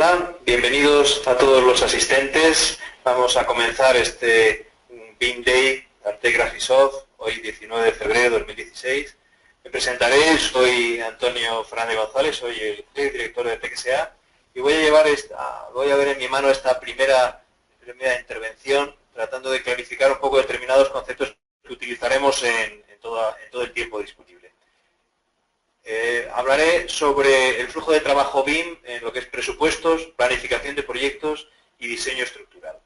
Hola, bienvenidos a todos los asistentes. Vamos a comenzar este BIM Day Arte Graphisoft, hoy 19 de febrero de 2016. Me presentaré, soy Antonio Fernández González, soy el director de TXA y voy a ver en mi mano esta primera intervención tratando de clarificar un poco determinados conceptos que utilizaremos en todo el tiempo disponible. Hablaré sobre el flujo de trabajo BIM en lo que es presupuestos, planificación de proyectos y diseño estructural.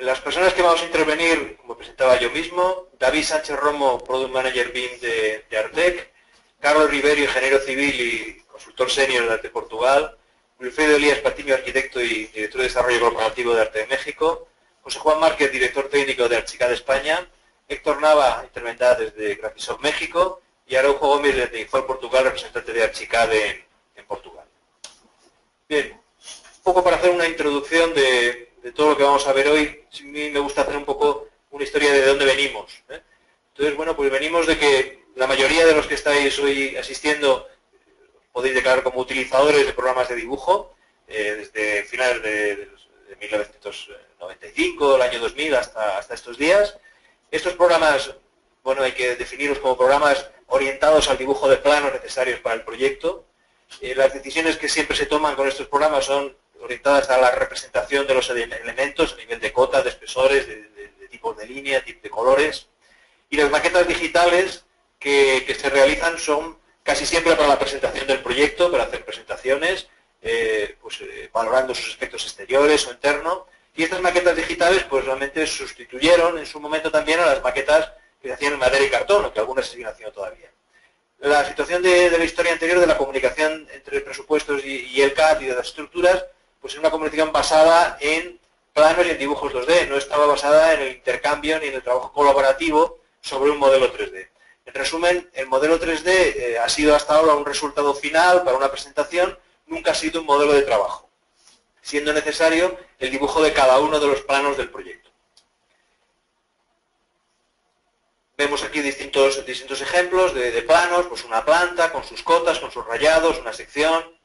Las personas que vamos a intervenir, como presentaba yo mismo, David Sánchez Romo, Product Manager BIM de Artec, Carlos Rivero, ingeniero civil y consultor senior de Arte Portugal, Wilfredo Elías Patiño, arquitecto y director de desarrollo corporativo de Arte de México, José Juan Márquez, director técnico de Archicad España, Héctor Nava intervendrá desde Graphisoft México y Araujo Gómez desde Infor Portugal, representante de Archicad en Portugal. Bien, un poco para hacer una introducción de todo lo que vamos a ver hoy, a mí me gusta hacer un poco una historia de dónde venimos. Entonces, bueno, pues venimos de que la mayoría de los que estáis hoy asistiendo podéis declarar como utilizadores de programas de dibujo, desde finales de 1995, el año 2000 hasta estos días. Estos programas, bueno, hay que definirlos como programas orientados al dibujo de planos necesarios para el proyecto. Las decisiones que siempre se toman con estos programas son orientadas a la representación de los elementos a nivel de cotas, de espesores, de tipos de línea, de colores. Y las maquetas digitales que se realizan son casi siempre para la presentación del proyecto, para hacer presentaciones, valorando sus aspectos exteriores o internos. Y estas maquetas digitales pues realmente sustituyeron en su momento también a las maquetas que se hacían en madera y cartón, o que algunas se siguen haciendo todavía. La situación de la historia anterior de la comunicación entre presupuestos y el CAD y de las estructuras, pues es una comunicación basada en planos y en dibujos 2D, no estaba basada en el intercambio ni en el trabajo colaborativo sobre un modelo 3D. En resumen, el modelo 3D ha sido hasta ahora un resultado final para una presentación, nunca ha sido un modelo de trabajo, siendo necesario el dibujo de cada uno de los planos del proyecto. Vemos aquí distintos ejemplos de planos, pues una planta con sus cotas, con sus rayados, una sección.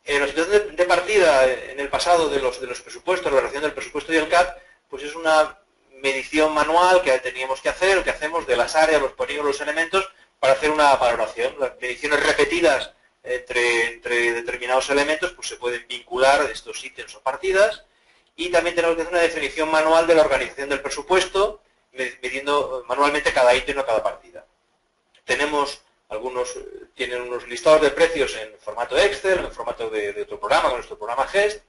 La situación de partida en el pasado de los presupuestos, la relación del presupuesto y el CAD, pues es una medición manual que teníamos que hacer, o que hacemos de las áreas, los polígonos, los elementos, para hacer una valoración. Las mediciones repetidas entre determinados elementos pues se pueden vincular estos ítems o partidas, y también tenemos que hacer una definición manual de la organización del presupuesto, midiendo manualmente cada ítem o cada partida. Algunos tienen unos listados de precios en formato Excel, en formato de otro programa, con nuestro programa GEST,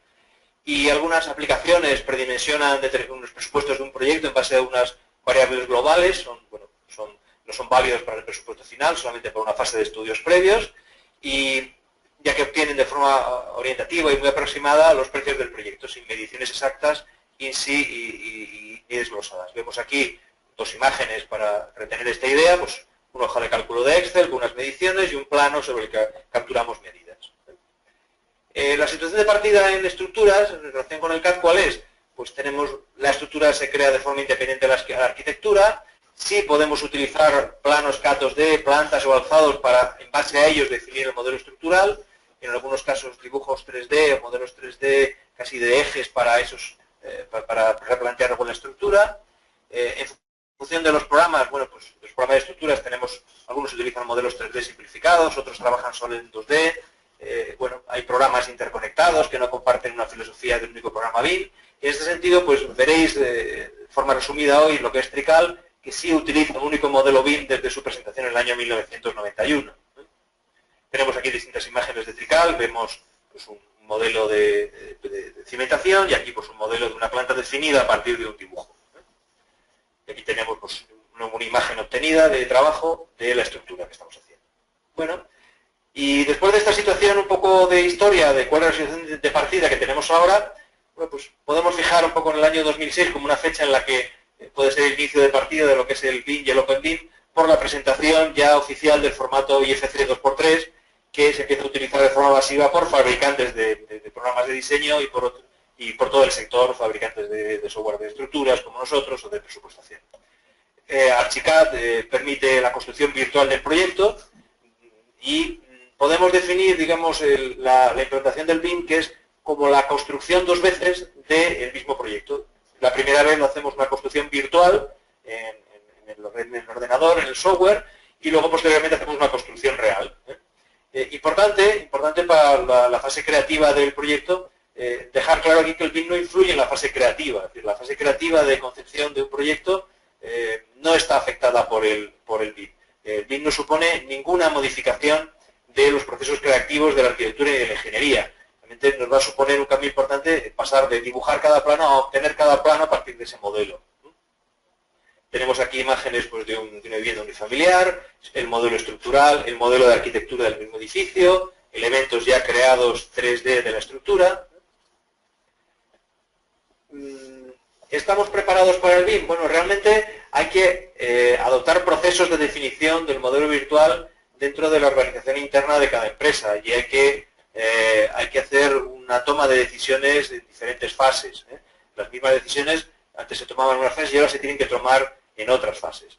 y algunas aplicaciones predimensionan unos presupuestos de un proyecto en base a unas variables globales, no son válidos para el presupuesto final, solamente para una fase de estudios previos, y ya que obtienen de forma orientativa y muy aproximada los precios del proyecto, sin mediciones exactas in sí y desglosadas. Vemos aquí dos imágenes para retener esta idea, pues una hoja de cálculo de Excel con unas mediciones y un plano sobre el que capturamos medidas. La situación de partida en estructuras, en relación con el CAD, ¿cuál es? Pues tenemos, la estructura se crea de forma independiente de la arquitectura. Sí podemos utilizar planos CAD 2D, plantas o alzados para, en base a ellos, definir el modelo estructural. En algunos casos, dibujos 3D o modelos 3D casi de ejes para replantear luego la estructura. En función de los programas, bueno, pues los programas de estructuras algunos utilizan modelos 3D simplificados, otros trabajan solo en 2D. Hay programas interconectados que no comparten una filosofía de un único programa BIM. En este sentido, pues veréis de forma resumida hoy lo que es Trical, que sí utiliza un único modelo BIM desde su presentación en el año 1991. Tenemos aquí distintas imágenes de Trical, vemos pues, un modelo de cimentación y aquí pues, un modelo de una planta definida a partir de un dibujo. Y aquí tenemos pues, una imagen obtenida de trabajo de la estructura que estamos haciendo. Bueno, y después de esta situación un poco de historia de cuál es la situación de partida que tenemos ahora, bueno, pues podemos fijar un poco en el año 2006 como una fecha en la que puede ser el inicio de partida de lo que es el BIM y el Open BIM, por la presentación ya oficial del formato IFC 2x3, que se empieza a utilizar de forma masiva por fabricantes de programas de diseño y por todo el sector, fabricantes de software de estructuras como nosotros o de presupuestación. Archicad permite la construcción virtual del proyecto y podemos definir, digamos, la implantación del BIM, que es como la construcción dos veces del mismo proyecto. La primera vez lo hacemos una construcción virtual en el ordenador, en el software, y luego posteriormente hacemos una construcción real. Importante para la fase creativa del proyecto, dejar claro aquí que el BIM no influye en la fase creativa. Es decir, la fase creativa de concepción de un proyecto no está afectada por el BIM. El BIM no supone ninguna modificación de los procesos creativos de la arquitectura y de la ingeniería. Realmente nos va a suponer un cambio importante pasar de dibujar cada plano a obtener cada plano a partir de ese modelo. Tenemos aquí imágenes pues, de una vivienda unifamiliar, el modelo estructural, el modelo de arquitectura del mismo edificio, elementos ya creados 3D de la estructura. ¿Estamos preparados para el BIM? Bueno, realmente hay que adoptar procesos de definición del modelo virtual dentro de la organización interna de cada empresa y hay que hacer una toma de decisiones en diferentes fases. Las mismas decisiones antes se tomaban en unas fases y ahora se tienen que tomar en otras fases.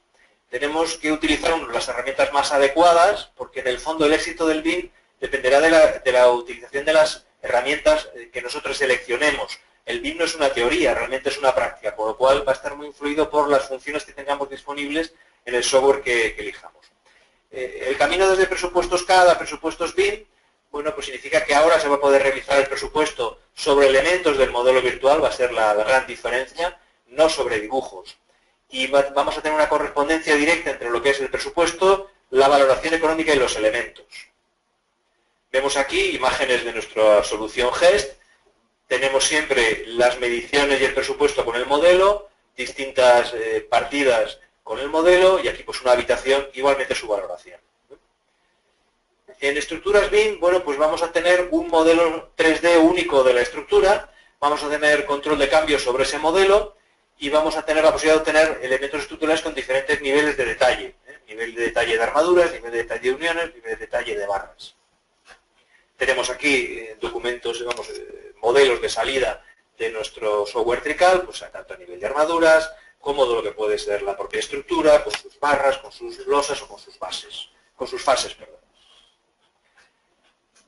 Tenemos que utilizar las herramientas más adecuadas porque en el fondo el éxito del BIM dependerá de la utilización de las herramientas que nosotros seleccionemos. El BIM no es una teoría, realmente es una práctica, por lo cual va a estar muy influido por las funciones que tengamos disponibles en el software que elijamos. El camino desde presupuestos CAD a presupuestos BIM, bueno, pues significa que ahora se va a poder realizar el presupuesto sobre elementos del modelo virtual, va a ser la gran diferencia, no sobre dibujos. Y vamos a tener una correspondencia directa entre lo que es el presupuesto, la valoración económica y los elementos. Vemos aquí imágenes de nuestra solución GEST. Tenemos siempre las mediciones y el presupuesto con el modelo, distintas partidas con el modelo y aquí pues una habitación, igualmente su valoración. En estructuras BIM, bueno, pues vamos a tener un modelo 3D único de la estructura, vamos a tener control de cambio sobre ese modelo y vamos a tener la posibilidad de obtener elementos estructurales con diferentes niveles de detalle. Nivel de detalle de armaduras, nivel de detalle de uniones, nivel de detalle de barras. Tenemos aquí documentos, digamos, modelos de salida de nuestro software Trical, pues tanto a nivel de armaduras, como de lo que puede ser la propia estructura, con sus barras, con sus losas o con sus bases, con sus fases, perdón.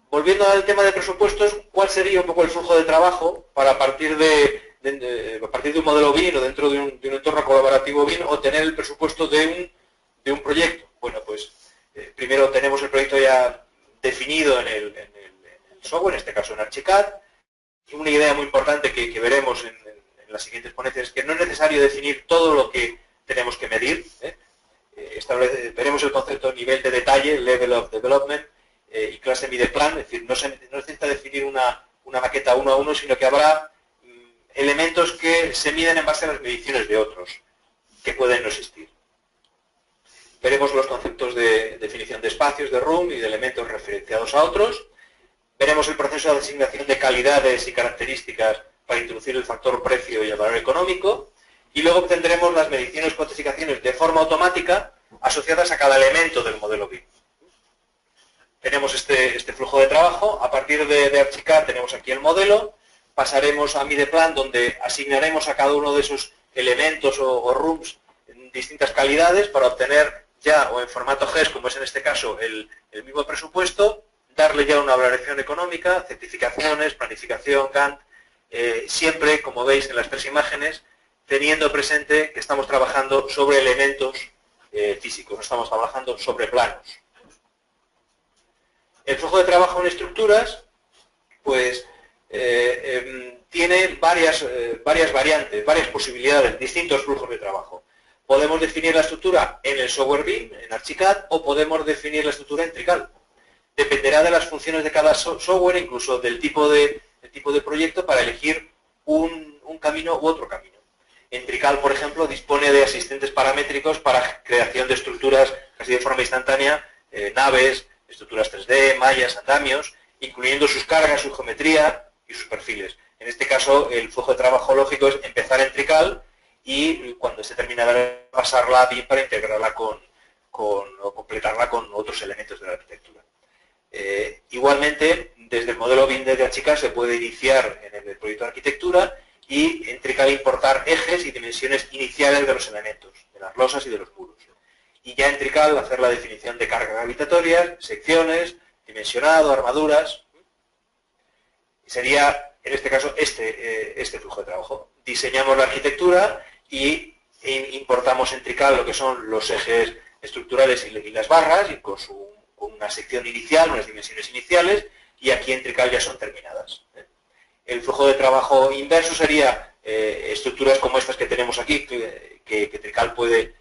Volviendo al tema de presupuestos, ¿cuál sería un poco el flujo de trabajo para a partir de un modelo BIM o dentro de un entorno colaborativo BIM obtener el presupuesto de un proyecto? Bueno, pues primero tenemos el proyecto ya definido en el software, en este caso en Archicad. Una idea muy importante que veremos en las siguientes ponencias es que no es necesario definir todo lo que tenemos que medir. Veremos el concepto nivel de detalle, level of development, y clase mide plan, es decir, no se necesita definir una maqueta uno a uno, sino que habrá elementos que se miden en base a las mediciones de otros, que pueden no existir. Veremos los conceptos de definición de espacios, de room y de elementos referenciados a otros. Veremos el proceso de asignación de calidades y características para introducir el factor precio y el valor económico. Y luego tendremos las mediciones y cuantificaciones de forma automática asociadas a cada elemento del modelo BIM. Tenemos este flujo de trabajo. A partir de Archicad tenemos aquí el modelo. Pasaremos a Mideplan, donde asignaremos a cada uno de esos elementos o rooms distintas calidades para obtener ya, o en formato GES, como es en este caso, el mismo presupuesto, darle ya una valoración económica, certificaciones, planificación, Gantt, siempre, como veis en las tres imágenes, teniendo presente que estamos trabajando sobre elementos físicos, no estamos trabajando sobre planos. El flujo de trabajo en estructuras, pues, tiene varias variantes, varias posibilidades, distintos flujos de trabajo. Podemos definir la estructura en el software BIM, en Archicad, o podemos definir la estructura en Trical. Dependerá de las funciones de cada software, incluso del tipo de proyecto, para elegir un camino u otro camino. En Trical, por ejemplo, dispone de asistentes paramétricos para creación de estructuras casi de forma instantánea, naves, estructuras 3D, mallas, andamios, incluyendo sus cargas, su geometría y sus perfiles. En este caso, el flujo de trabajo lógico es empezar en Trical y cuando se terminará pasarla a BIM para integrarla o completarla con otros elementos de la arquitectura. Igualmente, desde el modelo BIM de Archicad se puede iniciar en el proyecto de arquitectura y en Trical importar ejes y dimensiones iniciales de los elementos, de las losas y de los muros. Y ya en Trical hacer la definición de cargas gravitatorias, secciones, dimensionado, armaduras. Sería, en este caso, este flujo de trabajo. Diseñamos la arquitectura y importamos en Trical lo que son los ejes estructurales y las barras, y con una sección inicial, unas dimensiones iniciales, y aquí en Trical ya son terminadas. El flujo de trabajo inverso sería estructuras como estas que tenemos aquí, que Trical puede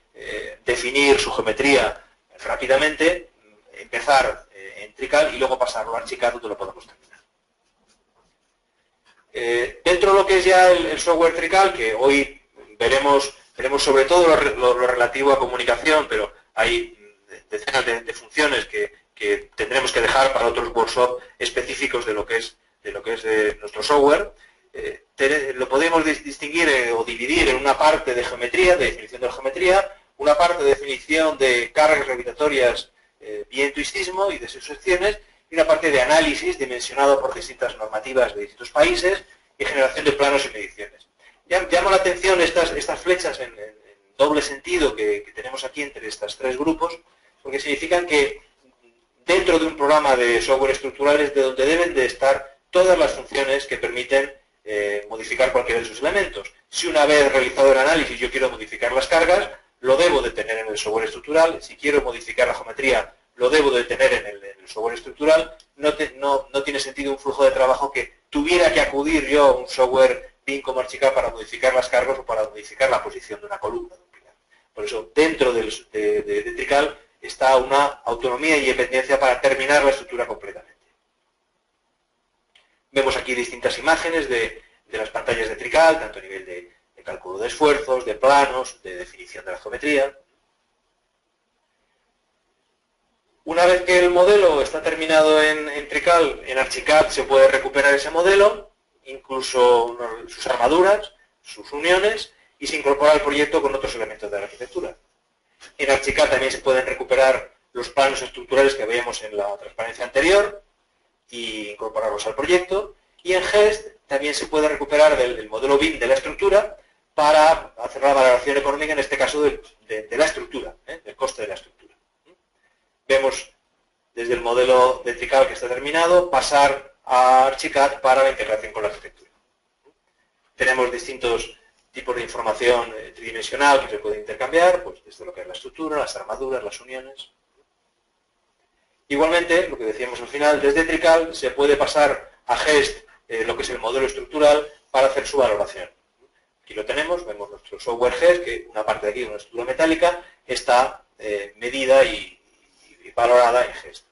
definir su geometría rápidamente, empezar en Trical y luego pasarlo a Archicad, donde lo podemos terminar. Dentro de lo que es ya el software Trical, que hoy veremos sobre todo lo relativo a comunicación, pero hay decenas de funciones que tendremos que dejar para otros workshops específicos de lo que es nuestro software. Lo podemos distinguir o dividir en una parte de geometría, de definición de la geometría, una parte de definición de cargas gravitatorias, viento y sismo y de sus secciones, y una parte de análisis dimensionado por distintas normativas de distintos países y generación de planos y mediciones. Llamo la atención estas flechas en doble sentido que tenemos aquí entre estos tres grupos, porque significan que dentro de un programa de software estructural es de donde deben de estar todas las funciones que permiten modificar cualquiera de sus elementos. Si una vez realizado el análisis yo quiero modificar las cargas, lo debo de tener en el software estructural. Si quiero modificar la geometría, lo debo de tener en el software estructural. No tiene sentido un flujo de trabajo que tuviera que acudir yo a un software BIM como Archicad para modificar las cargas o para modificar la posición de una columna. Por eso, dentro de Trical está una autonomía y independencia para terminar la estructura completamente. Vemos aquí distintas imágenes de las pantallas de Trical, tanto a nivel de cálculo de esfuerzos, de planos, de definición de la geometría. Una vez que el modelo está terminado en Trical, en Archicad se puede recuperar ese modelo, incluso sus armaduras, sus uniones, y se incorpora al proyecto con otros elementos de la arquitectura. En Archicad también se pueden recuperar los planos estructurales que veíamos en la transparencia anterior y incorporarlos al proyecto. Y en GEST también se puede recuperar el modelo BIM de la estructura para hacer la valoración económica, en este caso de la estructura, del coste de la estructura. Vemos desde el modelo de Trical que está terminado pasar a Archicad para la integración con la arquitectura. Tenemos distintos tipos de información tridimensional que se puede intercambiar, pues desde lo que es la estructura, las armaduras, las uniones. Igualmente, lo que decíamos al final, desde Trical se puede pasar a GEST lo que es el modelo estructural para hacer su valoración. Aquí lo tenemos, vemos nuestro software GEST, que una parte de aquí, una estructura metálica, está medida y valorada en GEST.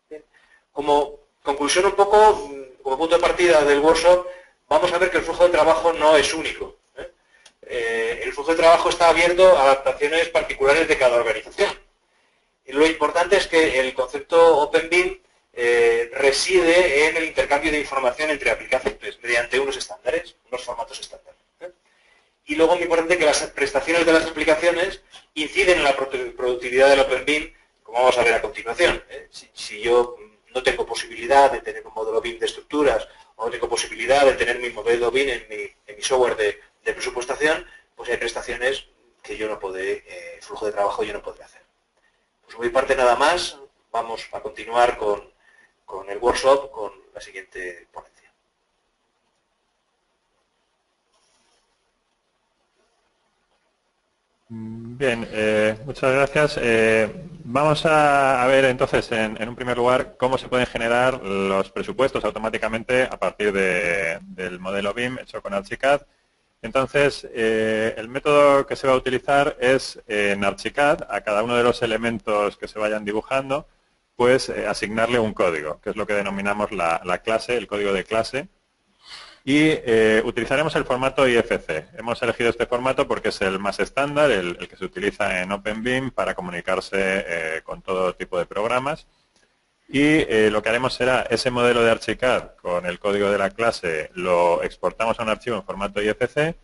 Bien. Como conclusión un poco, como punto de partida del workshop, vamos a ver que el flujo de trabajo no es único. El flujo de trabajo está abierto a adaptaciones particulares de cada organización. Y lo importante es que el concepto OpenBIM reside en el intercambio de información entre aplicaciones mediante unos estándares, unos formatos estándar. Y luego muy importante que las prestaciones de las aplicaciones inciden en la productividad del OpenBIM, como vamos a ver a continuación. Si yo no tengo posibilidad de tener un modelo BIM de estructuras o no tengo posibilidad de tener mi modelo BIM en mi software de presupuestación, pues hay prestaciones que yo no podré, flujo de trabajo yo no podré hacer. Pues por mi parte nada más, vamos a continuar con el workshop, con la siguiente ponencia. Bien, muchas gracias. Vamos a ver entonces, en un primer lugar, cómo se pueden generar los presupuestos automáticamente a partir del modelo BIM hecho con Archicad. Entonces, el método que se va a utilizar es en Archicad, a cada uno de los elementos que se vayan dibujando, pues asignarle un código, que es lo que denominamos la clase, el código de clase. Y utilizaremos el formato IFC. Hemos elegido este formato porque es el más estándar, el que se utiliza en OpenBIM para comunicarse con todo tipo de programas. Y lo que haremos será ese modelo de Archicad con el código de la clase, lo exportamos a un archivo en formato IFC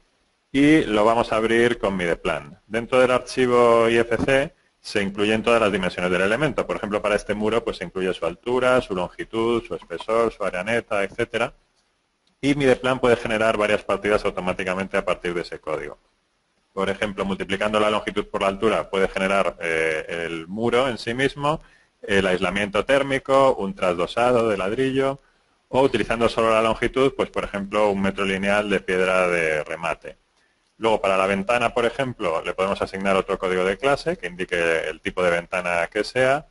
y lo vamos a abrir con Mideplan. Dentro del archivo IFC se incluyen todas las dimensiones del elemento. Por ejemplo, para este muro pues se incluye su altura, su longitud, su espesor, su área neta, etcétera. Y Mideplan puede generar varias partidas automáticamente a partir de ese código. Por ejemplo, multiplicando la longitud por la altura puede generar el muro en sí mismo el aislamiento térmico, un trasdosado de ladrillo, o utilizando solo la longitud, pues por ejemplo un metro lineal de piedra de remate. Luego para la ventana, por ejemplo, le podemos asignar otro código de clase que indique el tipo de ventana que sea,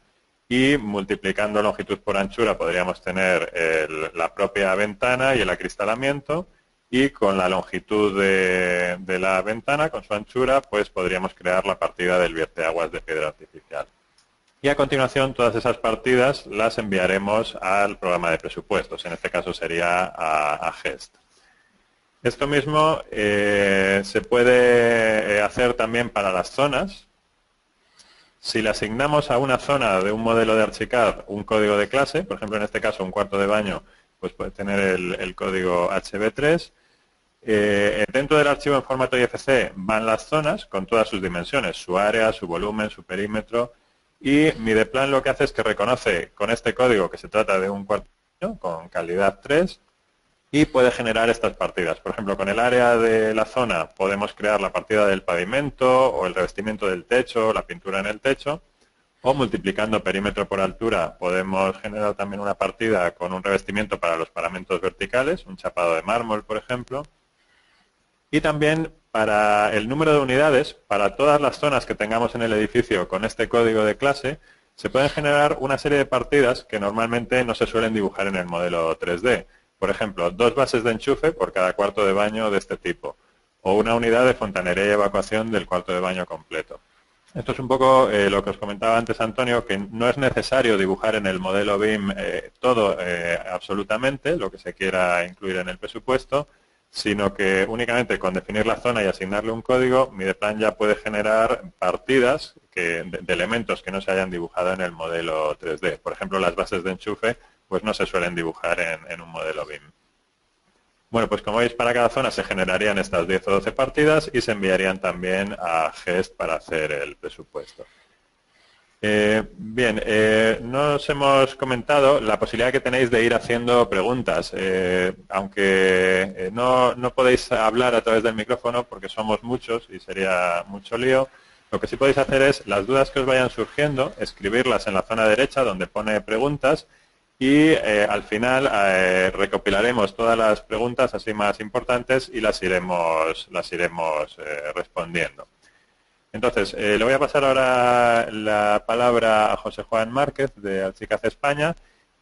y multiplicando longitud por anchura podríamos tener la propia ventana y el acristalamiento, y con la longitud de la ventana, con su anchura, pues podríamos crear la partida del vierteaguas de piedra artificial. Y a continuación todas esas partidas las enviaremos al programa de presupuestos, en este caso sería a GEST. Esto mismo se puede hacer también para las zonas. Si le asignamos a una zona de un modelo de Archicad un código de clase, por ejemplo en este caso un cuarto de baño, pues puede tener el código HB3. Dentro del archivo en formato IFC van las zonas con todas sus dimensiones, su área, su volumen, su perímetro, y Mideplan lo que hace es que reconoce con este código que se trata de un cuarto de baño con calidad 3 y puede generar estas partidas. Por ejemplo, con el área de la zona podemos crear la partida del pavimento o el revestimiento del techo, la pintura en el techo, o multiplicando perímetro por altura podemos generar también una partida con un revestimiento para los paramentos verticales, un chapado de mármol, por ejemplo. Y también para el número de unidades, para todas las zonas que tengamos en el edificio con este código de clase, se pueden generar una serie de partidas que normalmente no se suelen dibujar en el modelo 3D. Por ejemplo, 2 bases de enchufe por cada cuarto de baño de este tipo, o una unidad de fontanería y evacuación del cuarto de baño completo. Esto es un poco lo que os comentaba antes, Antonio, que no es necesario dibujar en el modelo BIM todo absolutamente, lo que se quiera incluir en el presupuesto, sino que únicamente con definir la zona y asignarle un código, Mideplan ya puede generar partidas de elementos que no se hayan dibujado en el modelo 3D. Por ejemplo, las bases de enchufe pues no se suelen dibujar en un modelo BIM. Bueno, pues como veis, para cada zona se generarían estas 10 o 12 partidas y se enviarían también a GEST para hacer el presupuesto. Bien, nos hemos comentado la posibilidad que tenéis de ir haciendo preguntas, aunque no podéis hablar a través del micrófono porque somos muchos y sería mucho lío. Lo que sí podéis hacer es las dudas que os vayan surgiendo, escribirlas en la zona derecha donde pone preguntas y al final recopilaremos todas las preguntas así más importantes y las iremos respondiendo. Entonces, le voy a pasar ahora la palabra a José Juan Márquez de Archicad España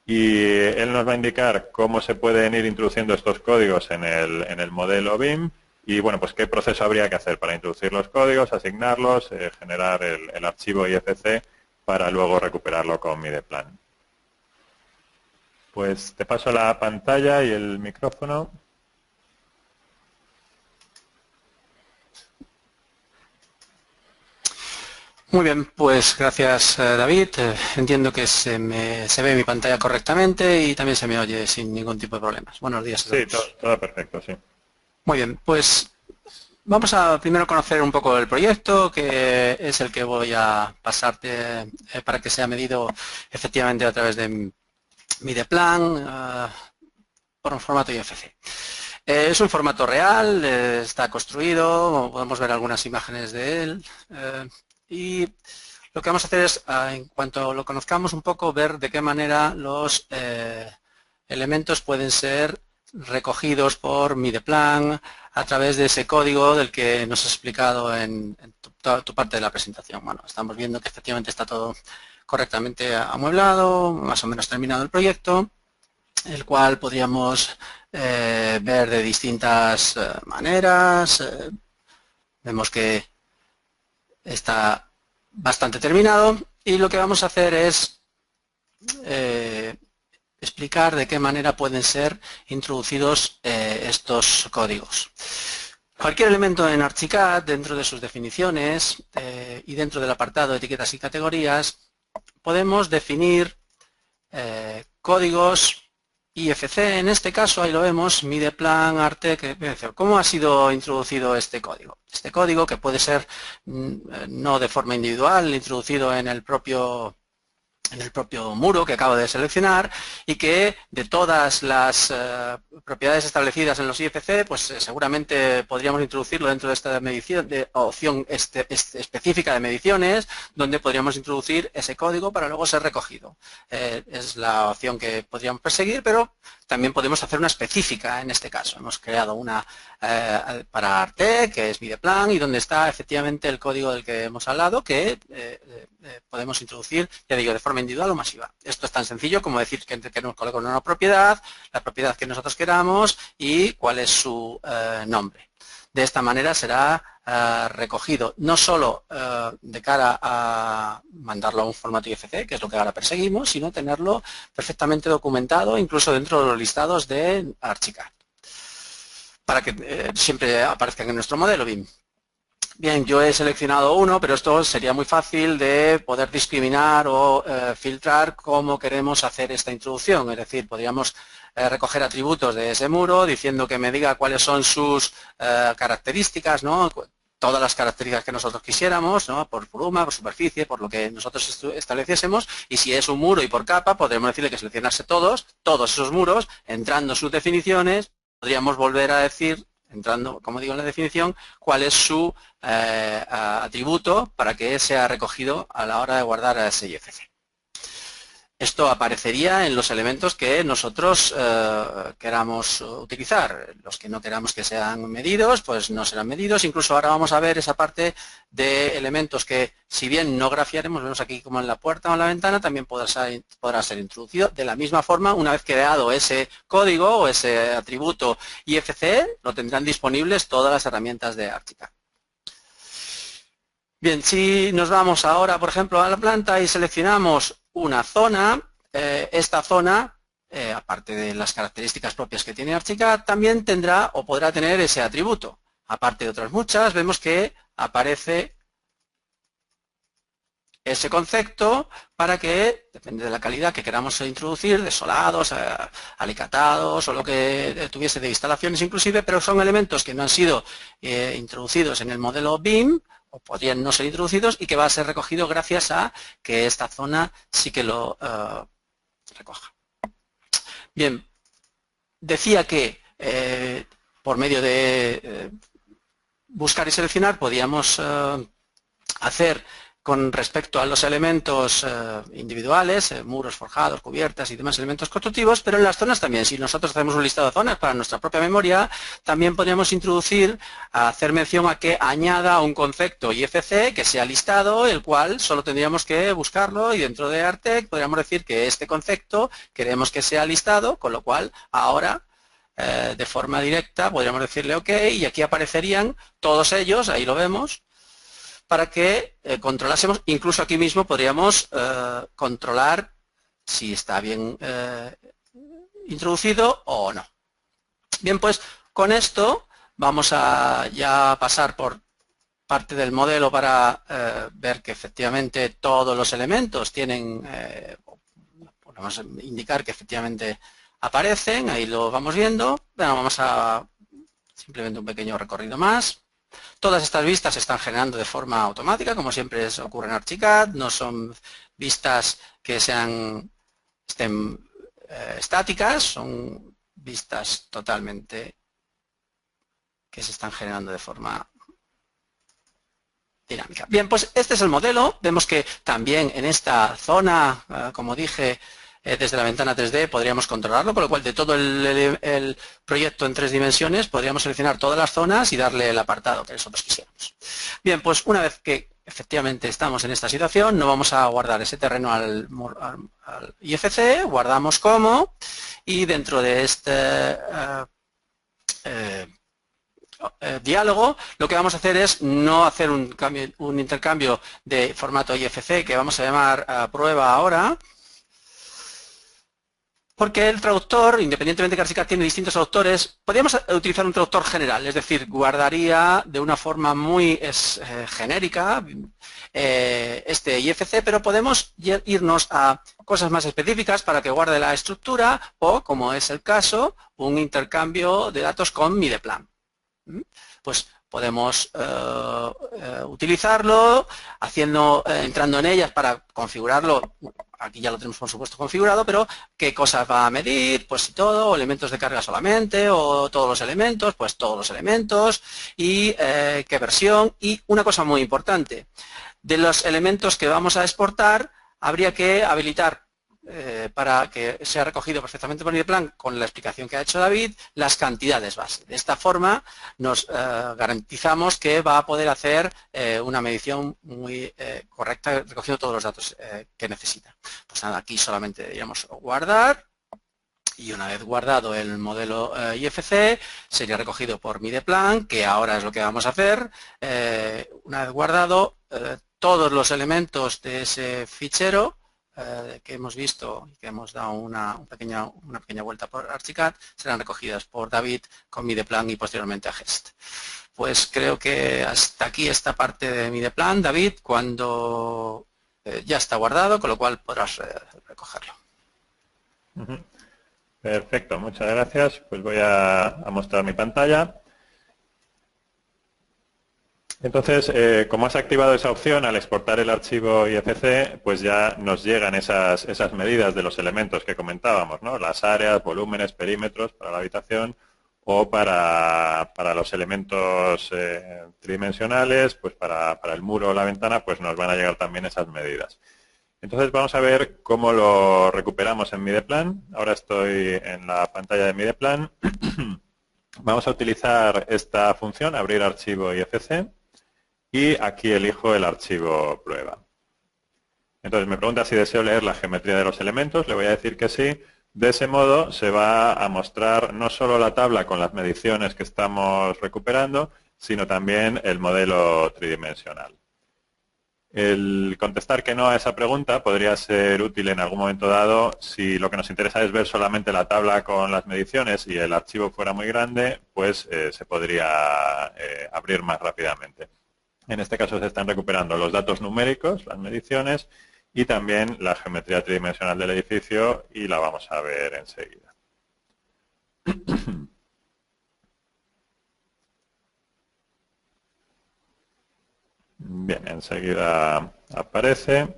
y él nos va a indicar cómo se pueden ir introduciendo estos códigos en el modelo BIM y bueno, pues qué proceso habría que hacer para introducir los códigos, asignarlos, generar el archivo IFC para luego recuperarlo con Mideplan. Pues te paso la pantalla y el micrófono. Muy bien, pues gracias David. Entiendo que se ve mi pantalla correctamente y también se me oye sin ningún tipo de problemas. Buenos días a todos. Sí, todo perfecto, sí. Muy bien, pues vamos a primero conocer un poco el proyecto, que es el que voy a pasarte para que sea medido efectivamente a través de Mideplan por un formato IFC. Es un formato real, está construido, podemos ver algunas imágenes de él. Y lo que vamos a hacer es, en cuanto lo conozcamos un poco, ver de qué manera los elementos pueden ser recogidos por Mideplan a través de ese código del que nos has explicado en tu parte de la presentación. Bueno, estamos viendo que efectivamente está todo correctamente amueblado, más o menos terminado el proyecto, el cual podríamos ver de distintas maneras. Vemos que está bastante terminado y lo que vamos a hacer es explicar de qué manera pueden ser introducidos estos códigos. Cualquier elemento en Archicad, dentro de sus definiciones y dentro del apartado de etiquetas y categorías, podemos definir códigos IFC. En este caso, ahí lo vemos, Mideplan, Artec. ¿Cómo ha sido introducido este código? Este código, que puede ser no de forma individual, introducido en el propio en el propio muro que acabo de seleccionar y que de todas las propiedades establecidas en los IFC, pues seguramente podríamos introducirlo dentro de esta medición de opción específica de mediciones, donde podríamos introducir ese código para luego ser recogido. Es la opción que podríamos perseguir, pero también podemos hacer una específica en este caso. Hemos creado una para Artec, que es Mideplan, y donde está efectivamente el código del que hemos hablado, que podemos introducir, ya digo, de forma individual o masiva. Esto es tan sencillo como decir que nos coloca una propiedad, la propiedad que nosotros queramos y cuál es su nombre. De esta manera será recogido no solo de cara a mandarlo a un formato IFC, que es lo que ahora perseguimos, sino tenerlo perfectamente documentado, incluso dentro de los listados de Archicad, para que siempre aparezcan en nuestro modelo BIM. Bien, yo he seleccionado uno, pero esto sería muy fácil de poder discriminar o filtrar cómo queremos hacer esta introducción. Es decir, podríamos recoger atributos de ese muro diciendo que me diga cuáles son sus características, ¿no? Todas las características que nosotros quisiéramos, ¿no? Por volumen, por superficie, por lo que nosotros estableciésemos, y si es un muro y por capa, podríamos decirle que seleccionase todos esos muros, entrando en sus definiciones, podríamos volver a decir, entrando, como digo, en la definición, cuál es su atributo para que sea recogido a la hora de guardar a ese IFC. Esto aparecería en los elementos que nosotros queramos utilizar. Los que no queramos que sean medidos, pues no serán medidos. Incluso ahora vamos a ver esa parte de elementos que, si bien no grafiaremos, vemos aquí como en la puerta o en la ventana, también podrá ser introducido. De la misma forma, una vez creado ese código o ese atributo IFC, lo tendrán disponibles todas las herramientas de Archicad. Bien, si nos vamos ahora, por ejemplo, a la planta y seleccionamos una zona, esta zona, aparte de las características propias que tiene Archicad, también tendrá o podrá tener ese atributo. Aparte de otras muchas, vemos que aparece ese concepto para que, depende de la calidad que queramos introducir, desolados, alicatados o lo que tuviese de instalaciones inclusive, pero son elementos que no han sido introducidos en el modelo BIM, o podrían no ser introducidos, y que va a ser recogido gracias a que esta zona sí que lo recoja. Bien, decía que por medio de buscar y seleccionar podíamos hacer con respecto a los elementos individuales, muros forjados, cubiertas y demás elementos constructivos, pero en las zonas también. Si nosotros hacemos un listado de zonas para nuestra propia memoria, también podríamos introducir, hacer mención a que añada un concepto IFC que sea listado, el cual solo tendríamos que buscarlo, y dentro de Artec podríamos decir que este concepto queremos que sea listado, con lo cual ahora de forma directa podríamos decirle OK, y aquí aparecerían todos ellos, ahí lo vemos, para que controlásemos. Incluso aquí mismo podríamos controlar si está bien introducido o no. Bien, pues con esto vamos a ya pasar por parte del modelo para ver que efectivamente todos los elementos tienen, podemos indicar que efectivamente aparecen, ahí lo vamos viendo. Bueno, vamos a simplemente un pequeño recorrido más. Todas estas vistas se están generando de forma automática, como siempre ocurre en Archicad. No son vistas que estén estáticas, son vistas totalmente que se están generando de forma dinámica. Bien, pues este es el modelo. Vemos que también en esta zona, como dije, desde la ventana 3D podríamos controlarlo, con lo cual de todo el proyecto en 3 dimensiones podríamos seleccionar todas las zonas y darle el apartado que nosotros quisiéramos. Bien, pues una vez que efectivamente estamos en esta situación, no vamos a guardar ese terreno al IFC, guardamos como, y dentro de este diálogo, lo que vamos a hacer es no hacer un intercambio de formato IFC que vamos a llamar prueba ahora, porque el traductor, independientemente que Archicad tiene distintos traductores, podríamos utilizar un traductor general, es decir, guardaría de una forma muy genérica este IFC, pero podemos irnos a cosas más específicas para que guarde la estructura o, como es el caso, un intercambio de datos con Mideplan. Pues podemos utilizarlo entrando en ellas para configurarlo aquí ya lo tenemos por supuesto configurado, pero qué cosas va a medir, pues si todo, o elementos de carga solamente, o todos los elementos, pues todos los elementos, y qué versión, y una cosa muy importante, de los elementos que vamos a exportar, habría que habilitar para que sea recogido perfectamente por MidePlan con la explicación que ha hecho David, las cantidades base. De esta forma nos garantizamos que va a poder hacer una medición muy correcta recogiendo todos los datos que necesita. Pues nada, aquí solamente deberíamos guardar y una vez guardado el modelo IFC sería recogido por MidePlan, que ahora es lo que vamos a hacer. Una vez guardado, todos los elementos de ese fichero que hemos visto y que hemos dado una pequeña vuelta por Archicad serán recogidas por David con MidePlan y posteriormente a Gest. Pues creo que hasta aquí esta parte de MidePlan, David, cuando ya está guardado, con lo cual podrás recogerlo. Perfecto, muchas gracias. Pues voy a mostrar mi pantalla. Entonces, como has activado esa opción al exportar el archivo IFC, pues ya nos llegan esas medidas de los elementos que comentábamos, ¿no? Las áreas, volúmenes, perímetros para la habitación o para los elementos tridimensionales, pues para el muro o la ventana, pues nos van a llegar también esas medidas. Entonces vamos a ver cómo lo recuperamos en MidePlan. Ahora estoy en la pantalla de MidePlan. Vamos a utilizar esta función, abrir archivo IFC. Y aquí elijo el archivo prueba. Entonces me pregunta si deseo leer la geometría de los elementos, le voy a decir que sí. De ese modo se va a mostrar no solo la tabla con las mediciones que estamos recuperando, sino también el modelo tridimensional. El contestar que no a esa pregunta podría ser útil en algún momento dado si lo que nos interesa es ver solamente la tabla con las mediciones y el archivo fuera muy grande, pues se podría abrir más rápidamente. En este caso se están recuperando los datos numéricos, las mediciones, y también la geometría tridimensional del edificio, y la vamos a ver enseguida. Bien, enseguida aparece.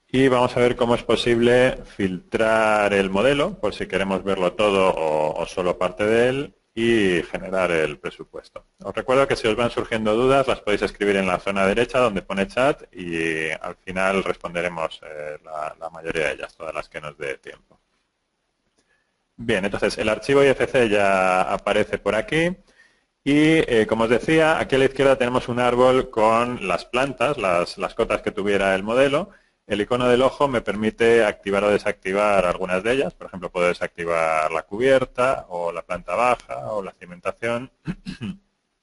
Y vamos a ver cómo es posible filtrar el modelo, por si queremos verlo todo o solo parte de él, y generar el presupuesto. Os recuerdo que si os van surgiendo dudas las podéis escribir en la zona derecha donde pone chat y al final responderemos la mayoría de ellas, todas las que nos dé tiempo. Bien, entonces el archivo IFC ya aparece por aquí y como os decía, aquí a la izquierda tenemos un árbol con las plantas, las cotas que tuviera el modelo. El icono del ojo me permite activar o desactivar algunas de ellas. Por ejemplo, puedo desactivar la cubierta o la planta baja o la cimentación.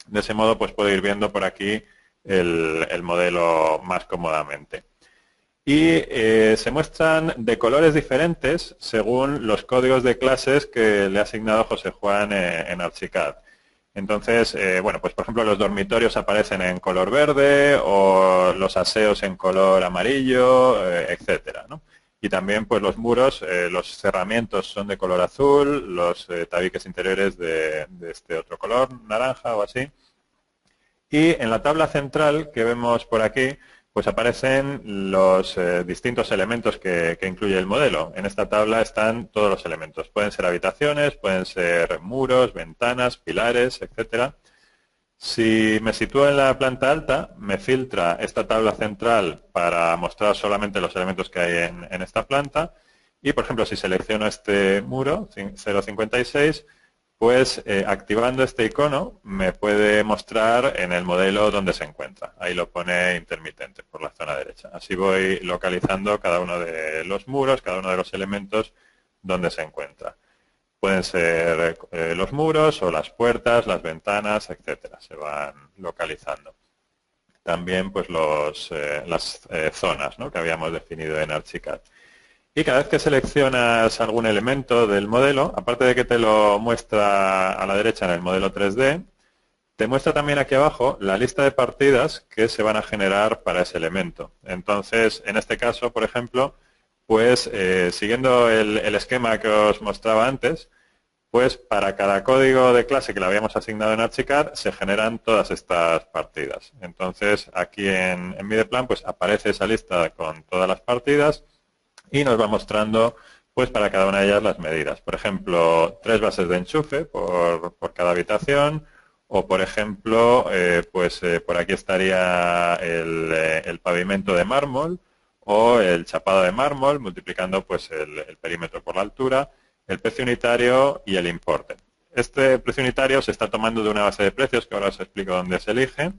De ese modo, pues puedo ir viendo por aquí el modelo más cómodamente. Y se muestran de colores diferentes según los códigos de clases que le ha asignado José Juan en Archicad. Entonces, bueno, pues por ejemplo los dormitorios aparecen en color verde o los aseos en color amarillo, etcétera, ¿no? Y también pues los muros, los cerramientos son de color azul, los tabiques interiores de este otro color, naranja o así. Y en la tabla central que vemos por aquí, pues aparecen los distintos elementos que incluye el modelo. En esta tabla están todos los elementos. Pueden ser habitaciones, pueden ser muros, ventanas, pilares, etcétera. Si me sitúo en la planta alta, me filtra esta tabla central para mostrar solamente los elementos que hay en esta planta. Y, por ejemplo, si selecciono este muro, 056, pues activando este icono me puede mostrar en el modelo dónde se encuentra. Ahí lo pone intermitente por la zona derecha. Así voy localizando cada uno de los muros, cada uno de los elementos donde se encuentra. Pueden ser los muros o las puertas, las ventanas, etcétera. Se van localizando. También pues las zonas, ¿no?, que habíamos definido en Archicad. Y cada vez que seleccionas algún elemento del modelo, aparte de que te lo muestra a la derecha en el modelo 3D, te muestra también aquí abajo la lista de partidas que se van a generar para ese elemento. Entonces, en este caso, por ejemplo, pues siguiendo el esquema que os mostraba antes, pues para cada código de clase que le habíamos asignado en Archicad se generan todas estas partidas. Entonces, aquí en MidePlan pues aparece esa lista con todas las partidas. y nos va mostrando pues para cada una de ellas las medidas. Por ejemplo, 3 bases de enchufe por cada habitación, o por ejemplo, por aquí estaría el pavimento de mármol o el chapado de mármol, multiplicando pues el perímetro por la altura, el precio unitario y el importe. Este precio unitario se está tomando de una base de precios, que ahora os explico dónde se elige,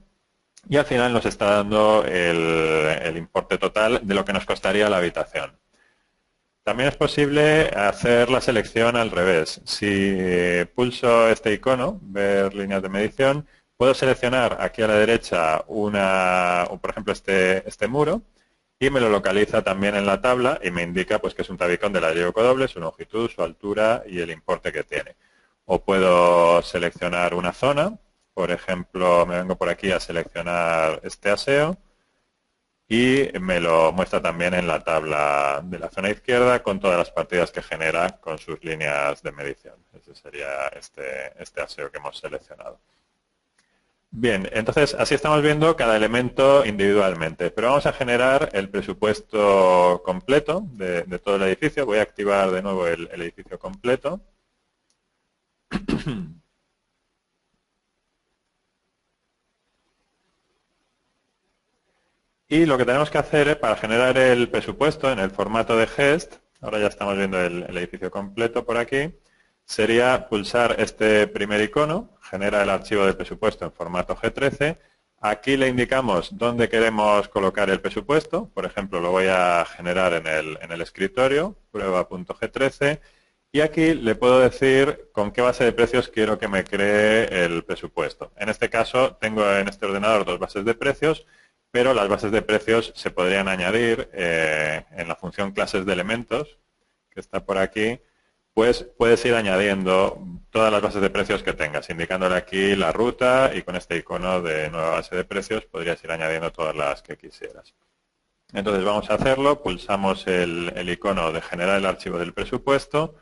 y al final nos está dando el importe total de lo que nos costaría la habitación. También es posible hacer la selección al revés. Si pulso este icono, ver líneas de medición, puedo seleccionar aquí a la derecha por ejemplo, este muro, y me lo localiza también en la tabla y me indica pues que es un tabicón de ladrillo doble, su longitud, su altura y el importe que tiene. O puedo seleccionar una zona, por ejemplo, me vengo por aquí a seleccionar este aseo, y me lo muestra también en la tabla de la zona izquierda con todas las partidas que genera con sus líneas de medición. Ese sería este aseo que hemos seleccionado. Bien, entonces así estamos viendo cada elemento individualmente, pero vamos a generar el presupuesto completo de todo el edificio. Voy a activar de nuevo el edificio completo. Y lo que tenemos que hacer para generar el presupuesto en el formato de GEST, ahora ya estamos viendo el edificio completo por aquí, sería pulsar este primer icono, genera el archivo de presupuesto en formato G13. Aquí le indicamos dónde queremos colocar el presupuesto, por ejemplo lo voy a generar en el escritorio, prueba.g13, y aquí le puedo decir con qué base de precios quiero que me cree el presupuesto. En este caso tengo en este ordenador 2 bases de precios, pero las bases de precios se podrían añadir en la función clases de elementos, que está por aquí, pues puedes ir añadiendo todas las bases de precios que tengas, indicándole aquí la ruta, y con este icono de nueva base de precios podrías ir añadiendo todas las que quisieras. Entonces vamos a hacerlo, pulsamos el icono de generar el archivo del presupuesto,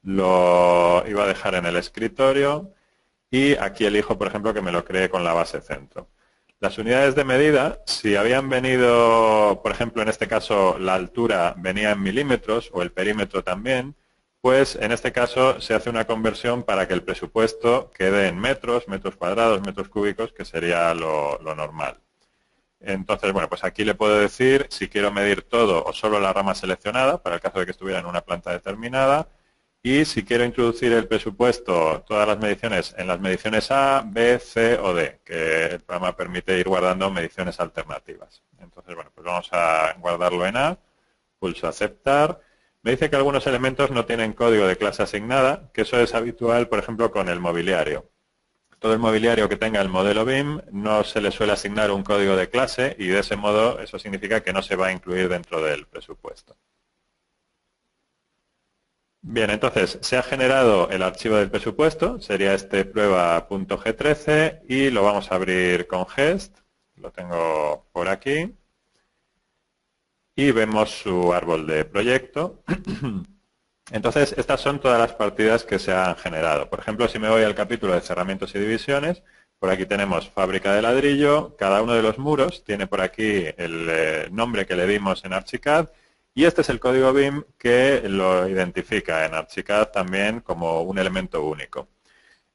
lo iba a dejar en el escritorio y aquí elijo, por ejemplo, que me lo cree con la base centro. Las unidades de medida, si habían venido, por ejemplo, en este caso la altura venía en milímetros o el perímetro también, pues en este caso se hace una conversión para que el presupuesto quede en metros, metros cuadrados, metros cúbicos, que sería lo normal. Entonces, bueno, pues aquí le puedo decir si quiero medir todo o solo la rama seleccionada, para el caso de que estuviera en una planta determinada. Y si quiero introducir el presupuesto, todas las mediciones, en las mediciones A, B, C o D, que el programa permite ir guardando mediciones alternativas. Entonces, bueno, pues vamos a guardarlo en A, pulso aceptar. Me dice que algunos elementos no tienen código de clase asignada, que eso es habitual, por ejemplo, con el mobiliario. Todo el mobiliario que tenga el modelo BIM no se le suele asignar un código de clase y de ese modo eso significa que no se va a incluir dentro del presupuesto. Bien, entonces se ha generado el archivo del presupuesto, sería este prueba.g13 y lo vamos a abrir con GEST, lo tengo por aquí, y vemos su árbol de proyecto. Entonces, estas son todas las partidas que se han generado. Por ejemplo, si me voy al capítulo de cerramientos y divisiones, por aquí tenemos fábrica de ladrillo, cada uno de los muros tiene por aquí el nombre que le dimos en Archicad, y este es el código BIM que lo identifica en Archicad también como un elemento único.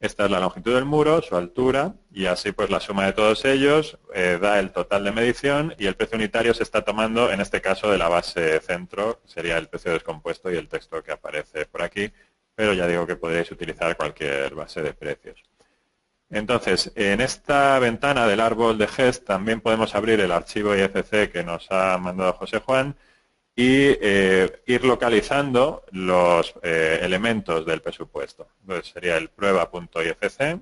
Esta es la longitud del muro, su altura, y así pues la suma de todos ellos da el total de medición, y el precio unitario se está tomando en este caso de la base centro, sería el precio descompuesto y el texto que aparece por aquí, pero ya digo que podréis utilizar cualquier base de precios. Entonces, en esta ventana del árbol de GEST también podemos abrir el archivo IFC que nos ha mandado José Juan, y ir localizando los elementos del presupuesto. Entonces sería el prueba.ifc.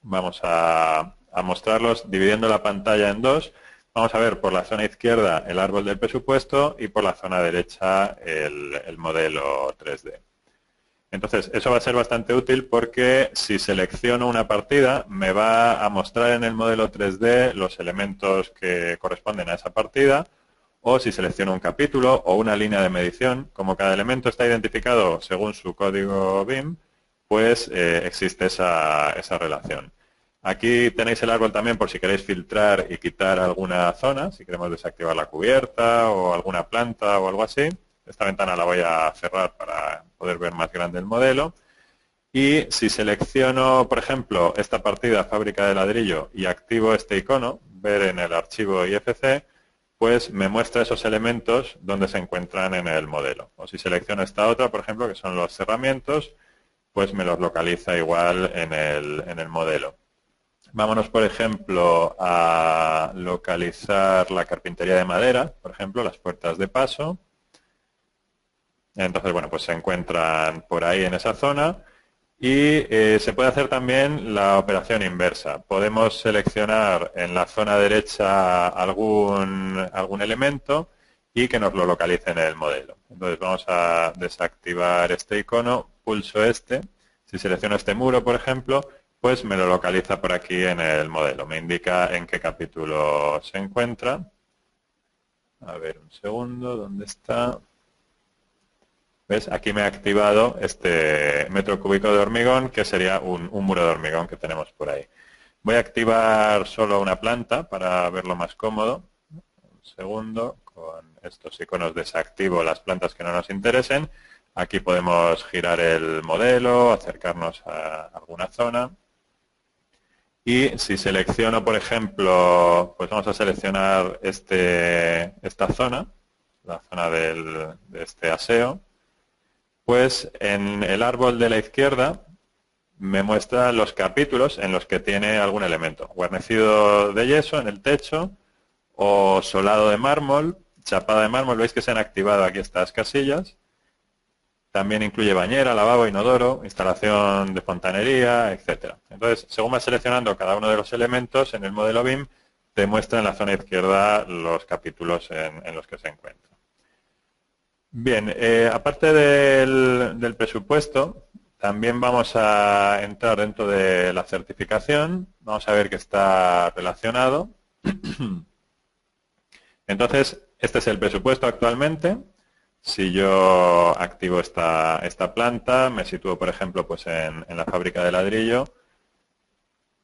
Vamos a mostrarlos dividiendo la pantalla en dos. Vamos a ver por la zona izquierda el árbol del presupuesto y por la zona derecha el modelo 3D. Entonces, eso va a ser bastante útil porque si selecciono una partida, me va a mostrar en el modelo 3D los elementos que corresponden a esa partida. O si selecciono un capítulo o una línea de medición, como cada elemento está identificado según su código BIM, pues existe esa relación. Aquí tenéis el árbol también por si queréis filtrar y quitar alguna zona, si queremos desactivar la cubierta o alguna planta o algo así. esta ventana la voy a cerrar para poder ver más grande el modelo. Y si selecciono, por ejemplo, esta partida fábrica de ladrillo y activo este icono, ver en el archivo IFC, pues me muestra esos elementos donde se encuentran en el modelo. O si selecciono esta otra, por ejemplo, que son los cerramientos, pues me los localiza igual en el modelo. Vámonos, por ejemplo, a localizar la carpintería de madera, por ejemplo, las puertas de paso. Entonces, bueno, pues se encuentran por ahí en esa zona. Y se puede hacer también la operación inversa. Podemos seleccionar en la zona derecha algún elemento y que nos lo localice en el modelo. Entonces vamos a desactivar este icono, pulso este. Si selecciono este muro, por ejemplo, pues me lo localiza por aquí en el modelo. Me indica en qué capítulo se encuentra. A ver, un segundo, ¿dónde está? ¿Ves? Aquí me ha activado este metro cúbico de hormigón, que sería un muro de hormigón que tenemos por ahí. Voy a activar solo una planta para verlo más cómodo. Un segundo, con estos iconos desactivo las plantas que no nos interesen. Aquí podemos girar el modelo, acercarnos a alguna zona. Y si selecciono, por ejemplo, pues vamos a seleccionar esta zona, la zona de este aseo. Pues en el árbol de la izquierda me muestra los capítulos en los que tiene algún elemento. Guarnecido de yeso en el techo, o solado de mármol, chapada de mármol. Veis que se han activado aquí estas casillas. También incluye bañera, lavabo, inodoro, instalación de fontanería, etcétera. Entonces, según vas seleccionando cada uno de los elementos en el modelo BIM, te muestra en la zona izquierda los capítulos en los que se encuentra. Bien, aparte del presupuesto, también vamos a entrar dentro de la certificación. Vamos a ver que está relacionado. Entonces, este es el presupuesto actualmente. Si yo activo esta planta, me sitúo, por ejemplo, pues en la fábrica de ladrillo,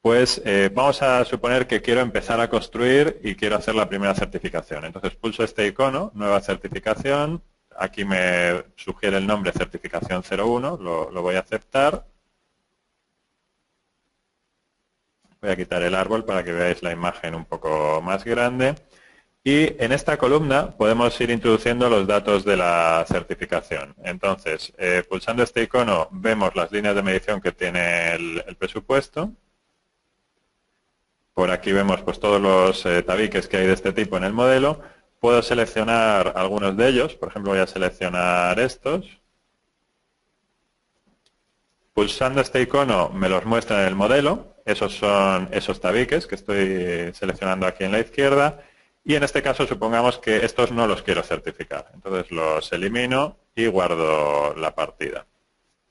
pues vamos a suponer que quiero empezar a construir y quiero hacer la primera certificación. Entonces pulso este icono, nueva certificación. Aquí me sugiere el nombre certificación 01, lo voy a aceptar. Voy a quitar el árbol para que veáis la imagen un poco más grande. Y en esta columna podemos ir introduciendo los datos de la certificación. Entonces, pulsando este icono vemos las líneas de medición que tiene el presupuesto. Por aquí vemos pues todos los tabiques que hay de este tipo en el modelo. Puedo seleccionar algunos de ellos, por ejemplo voy a seleccionar estos. Pulsando este icono me los muestra en el modelo, esos son esos tabiques que estoy seleccionando aquí en la izquierda, y en este caso supongamos que estos no los quiero certificar, entonces los elimino y guardo la partida.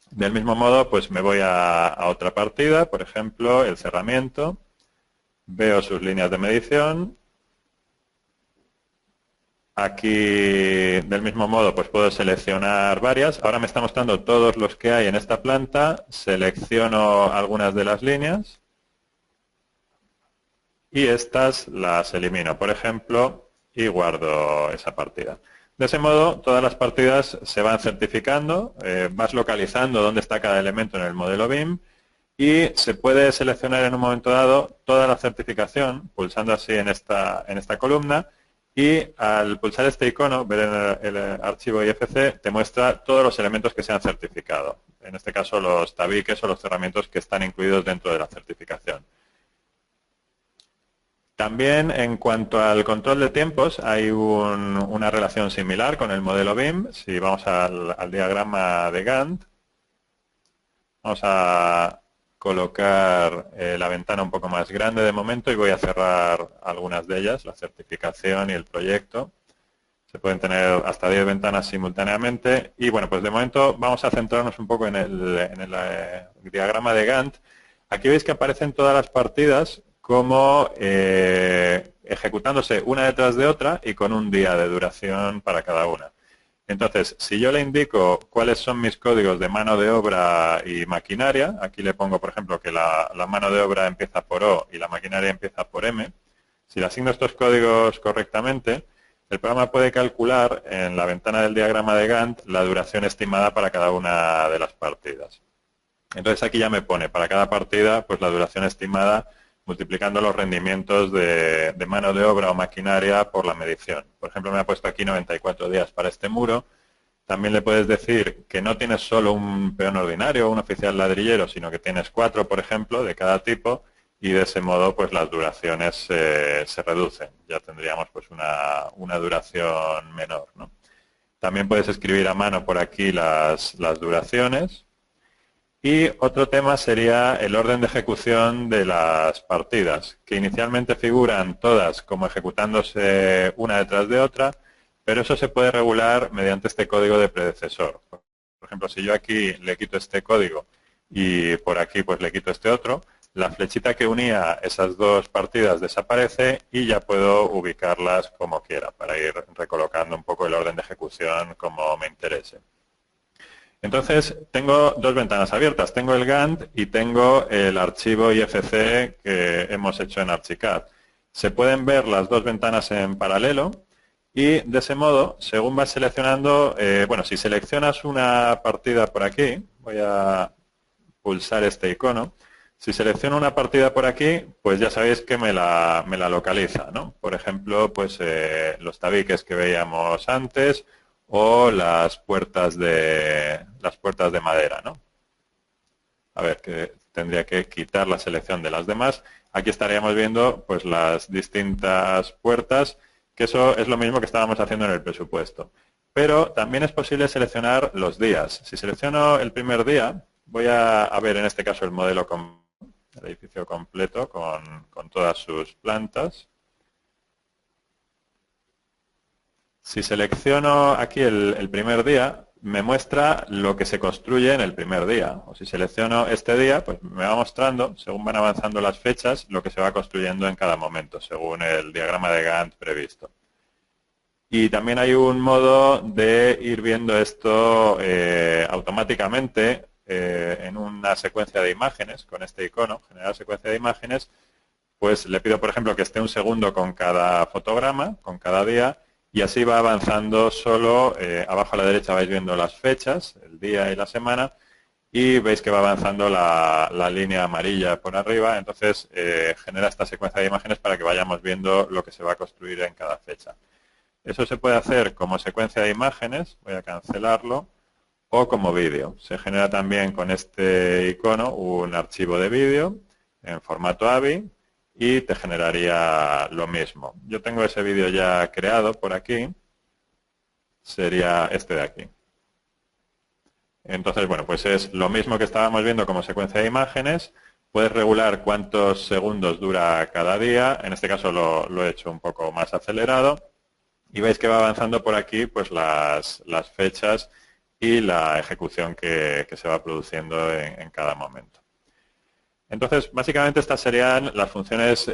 Del mismo modo pues me voy a otra partida, por ejemplo el cerramiento, veo sus líneas de medición. Aquí, del mismo modo, pues puedo seleccionar varias. Ahora me está mostrando todos los que hay en esta planta. Selecciono algunas de las líneas y estas las elimino, por ejemplo, y guardo esa partida. De ese modo, todas las partidas se van certificando, vas localizando dónde está cada elemento en el modelo BIM y se puede seleccionar en un momento dado toda la certificación, pulsando así en esta columna. Y al pulsar este icono, ver en el archivo IFC, te muestra todos los elementos que se han certificado. En este caso, los tabiques o los cerramientos que están incluidos dentro de la certificación. También, en cuanto al control de tiempos, hay una relación similar con el modelo BIM. Si vamos al diagrama de Gantt, vamos a colocar la ventana un poco más grande de momento y voy a cerrar algunas de ellas, la certificación y el proyecto. Se pueden tener hasta 10 ventanas simultáneamente y bueno, pues de momento vamos a centrarnos un poco en el diagrama de Gantt. Aquí veis que aparecen todas las partidas como ejecutándose una detrás de otra y con un día de duración para cada una. Entonces, si yo le indico cuáles son mis códigos de mano de obra y maquinaria, aquí le pongo, por ejemplo, que la mano de obra empieza por O y la maquinaria empieza por M, si le asigno estos códigos correctamente, el programa puede calcular en la ventana del diagrama de Gantt la duración estimada para cada una de las partidas. Entonces aquí ya me pone para cada partida pues la duración estimada multiplicando los rendimientos de mano de obra o maquinaria por la medición. Por ejemplo, me ha puesto aquí 94 días para este muro. También le puedes decir que no tienes solo un peón ordinario o un oficial ladrillero, sino que tienes 4, por ejemplo, de cada tipo, y de ese modo pues las duraciones se reducen. Ya tendríamos pues una duración menor, ¿no? También puedes escribir a mano por aquí las duraciones. Y otro tema sería el orden de ejecución de las partidas, que inicialmente figuran todas como ejecutándose una detrás de otra, pero eso se puede regular mediante este código de predecesor. Por ejemplo, si yo aquí le quito este código y por aquí pues le quito este otro, la flechita que unía esas dos partidas desaparece y ya puedo ubicarlas como quiera para ir recolocando un poco el orden de ejecución como me interese. Entonces, tengo dos ventanas abiertas. Tengo el Gantt y tengo el archivo IFC que hemos hecho en Archicad. Se pueden ver las dos ventanas en paralelo y de ese modo, según vas seleccionando, bueno, si seleccionas una partida por aquí, voy a pulsar este icono. Si selecciono una partida por aquí, pues ya sabéis que me la localiza, ¿no? Por ejemplo, pues los tabiques que veíamos antes o las puertas de madera, ¿no? A ver, que tendría que quitar la selección de las demás. Aquí estaríamos viendo pues las distintas puertas, que eso es lo mismo que estábamos haciendo en el presupuesto. Pero también es posible seleccionar los días. Si selecciono el primer día, voy a ver en este caso el modelo el edificio completo con todas sus plantas. Si selecciono aquí el primer día, me muestra lo que se construye en el primer día. O si selecciono este día, pues me va mostrando, según van avanzando las fechas, lo que se va construyendo en cada momento, según el diagrama de Gantt previsto. Y también hay un modo de ir viendo esto automáticamente en una secuencia de imágenes, con este icono, generar secuencia de imágenes, pues le pido, por ejemplo, que esté un segundo con cada fotograma, con cada día, y así va avanzando solo, abajo a la derecha vais viendo las fechas, el día y la semana, y veis que va avanzando la línea amarilla por arriba, entonces genera esta secuencia de imágenes para que vayamos viendo lo que se va a construir en cada fecha. Eso se puede hacer como secuencia de imágenes, voy a cancelarlo, o como vídeo. Se genera también con este icono un archivo de vídeo en formato AVI, y te generaría lo mismo. Yo tengo ese vídeo ya creado por aquí, sería este de aquí. Entonces, bueno, pues es lo mismo que estábamos viendo como secuencia de imágenes. Puedes regular cuántos segundos dura cada día, en este caso lo he hecho un poco más acelerado, y veis que va avanzando por aquí pues las fechas y la ejecución que se va produciendo en cada momento. Entonces, básicamente estas serían las funciones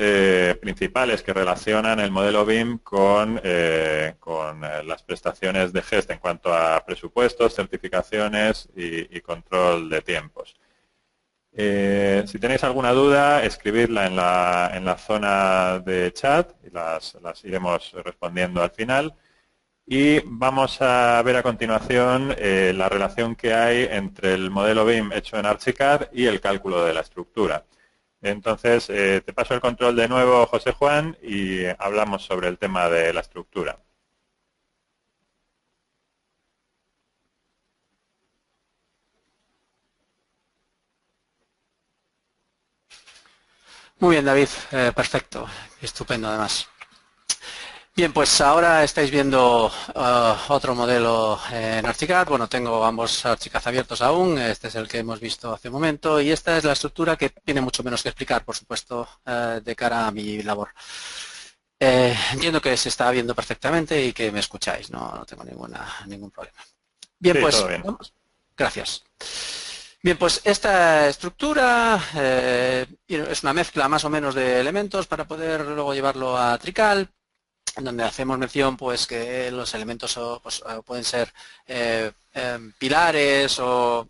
principales que relacionan el modelo BIM con las prestaciones de GEST en cuanto a presupuestos, certificaciones y control de tiempos. Si tenéis alguna duda, escribidla en la zona de chat y las iremos respondiendo al final. Y vamos a ver a continuación la relación que hay entre el modelo BIM hecho en Archicad y el cálculo de la estructura. Entonces, te paso el control de nuevo, José Juan, y hablamos sobre el tema de la estructura. Muy bien, David. Perfecto. Estupendo, además. Bien, pues ahora estáis viendo otro modelo en Archicad. Bueno, tengo ambos Archicad abiertos aún. Este es el que hemos visto hace un momento y esta es la estructura que tiene mucho menos que explicar, por supuesto, de cara a mi labor. Entiendo que se está viendo perfectamente y que me escucháis. No tengo ningún problema. Bien, sí, pues todo bien. Gracias. Bien, pues esta estructura es una mezcla más o menos de elementos para poder luego llevarlo a Trical. en donde hacemos mención pues que los elementos pues, pueden ser pilares o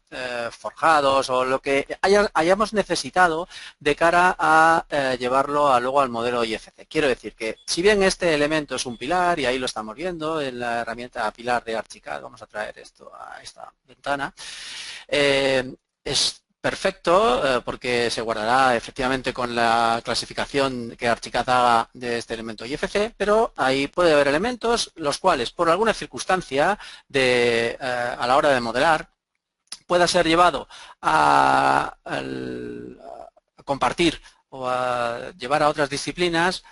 forjados o lo que hayamos necesitado de cara a llevarlo luego al modelo IFC. Quiero decir que si bien este elemento es un pilar, y ahí lo estamos viendo en la herramienta pilar de Archicad, vamos a traer esto a esta ventana, es perfecto porque se guardará efectivamente con la clasificación que Archicad haga de este elemento IFC, pero ahí puede haber elementos los cuales por alguna circunstancia a la hora de modelar pueda ser llevado a compartir o a llevar a otras disciplinas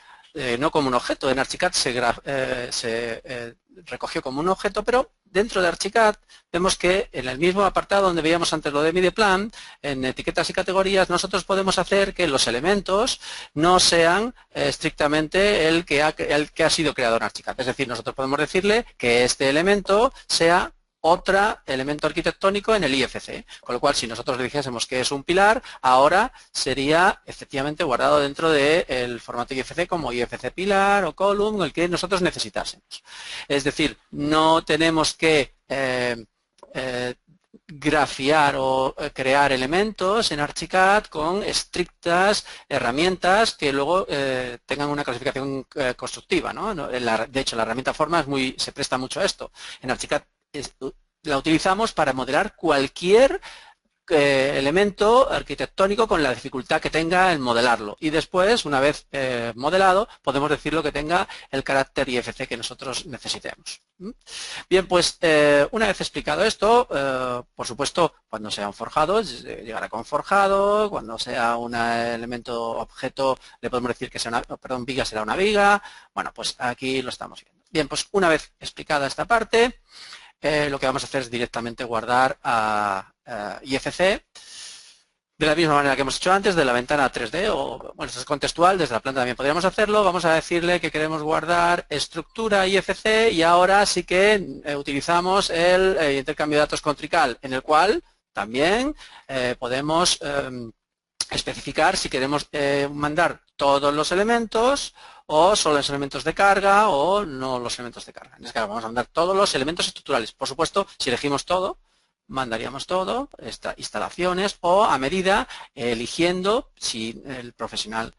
no como un objeto. En Archicad se recogió como un objeto, pero dentro de Archicad vemos que en el mismo apartado donde veíamos antes lo de MediaPlan, en etiquetas y categorías, nosotros podemos hacer que los elementos no sean estrictamente el que ha sido creado en Archicad. Es decir, nosotros podemos decirle que este elemento sea otro elemento arquitectónico en el IFC, con lo cual si nosotros le dijésemos que es un pilar, ahora sería efectivamente guardado dentro del formato IFC como IFC pilar o column, el que nosotros necesitásemos. Es decir, no tenemos que grafiar o crear elementos en Archicad con estrictas herramientas que luego tengan una clasificación constructiva, ¿no? De hecho, la herramienta forma se presta mucho a esto. En Archicad la utilizamos para modelar cualquier elemento arquitectónico con la dificultad que tenga en modelarlo. Y después, una vez modelado, podemos decirlo que tenga el carácter IFC que nosotros necesitemos. Bien, pues una vez explicado esto, por supuesto, cuando sea un forjado, llegará con forjado. Cuando sea un elemento objeto, le podemos decir que sea viga será una viga. Bueno, pues aquí lo estamos viendo. Bien, pues una vez explicada esta parte, lo que vamos a hacer es directamente guardar a IFC de la misma manera que hemos hecho antes, de la ventana 3D, o bueno, esto es contextual, desde la planta también podríamos hacerlo. Vamos a decirle que queremos guardar estructura IFC y ahora sí que utilizamos el intercambio de datos con Trical, en el cual también podemos especificar si queremos mandar todos los elementos o solo los elementos de carga o no los elementos de carga. En este caso vamos a mandar todos los elementos estructurales. Por supuesto, si elegimos todo, mandaríamos todo, instalaciones o a medida, eligiendo si el profesional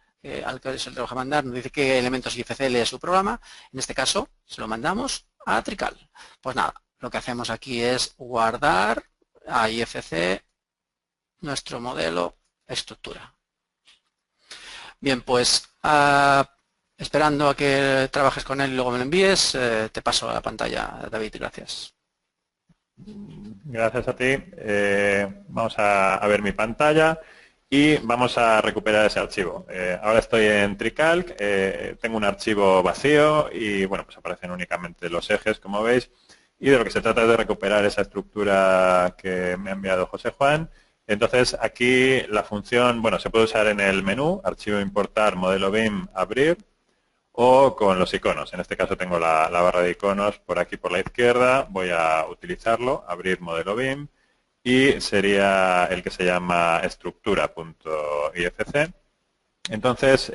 al que se le va a mandar nos dice qué elementos IFC lee su programa. En este caso, se lo mandamos a Trical. Pues nada, lo que hacemos aquí es guardar a IFC nuestro modelo estructura. Bien, pues esperando a que trabajes con él y luego me lo envíes, te paso a la pantalla, David, gracias. Gracias a ti. Vamos a ver mi pantalla y vamos a recuperar ese archivo. Ahora estoy en Tricalc, tengo un archivo vacío y bueno, pues aparecen únicamente los ejes, como veis, y de lo que se trata es de recuperar esa estructura que me ha enviado José Juan. Entonces aquí la función, bueno, se puede usar en el menú, archivo importar, modelo BIM, abrir, o con los iconos. En este caso tengo la barra de iconos por aquí por la izquierda, voy a utilizarlo, abrir modelo BIM, y sería el que se llama estructura.ifc. Entonces,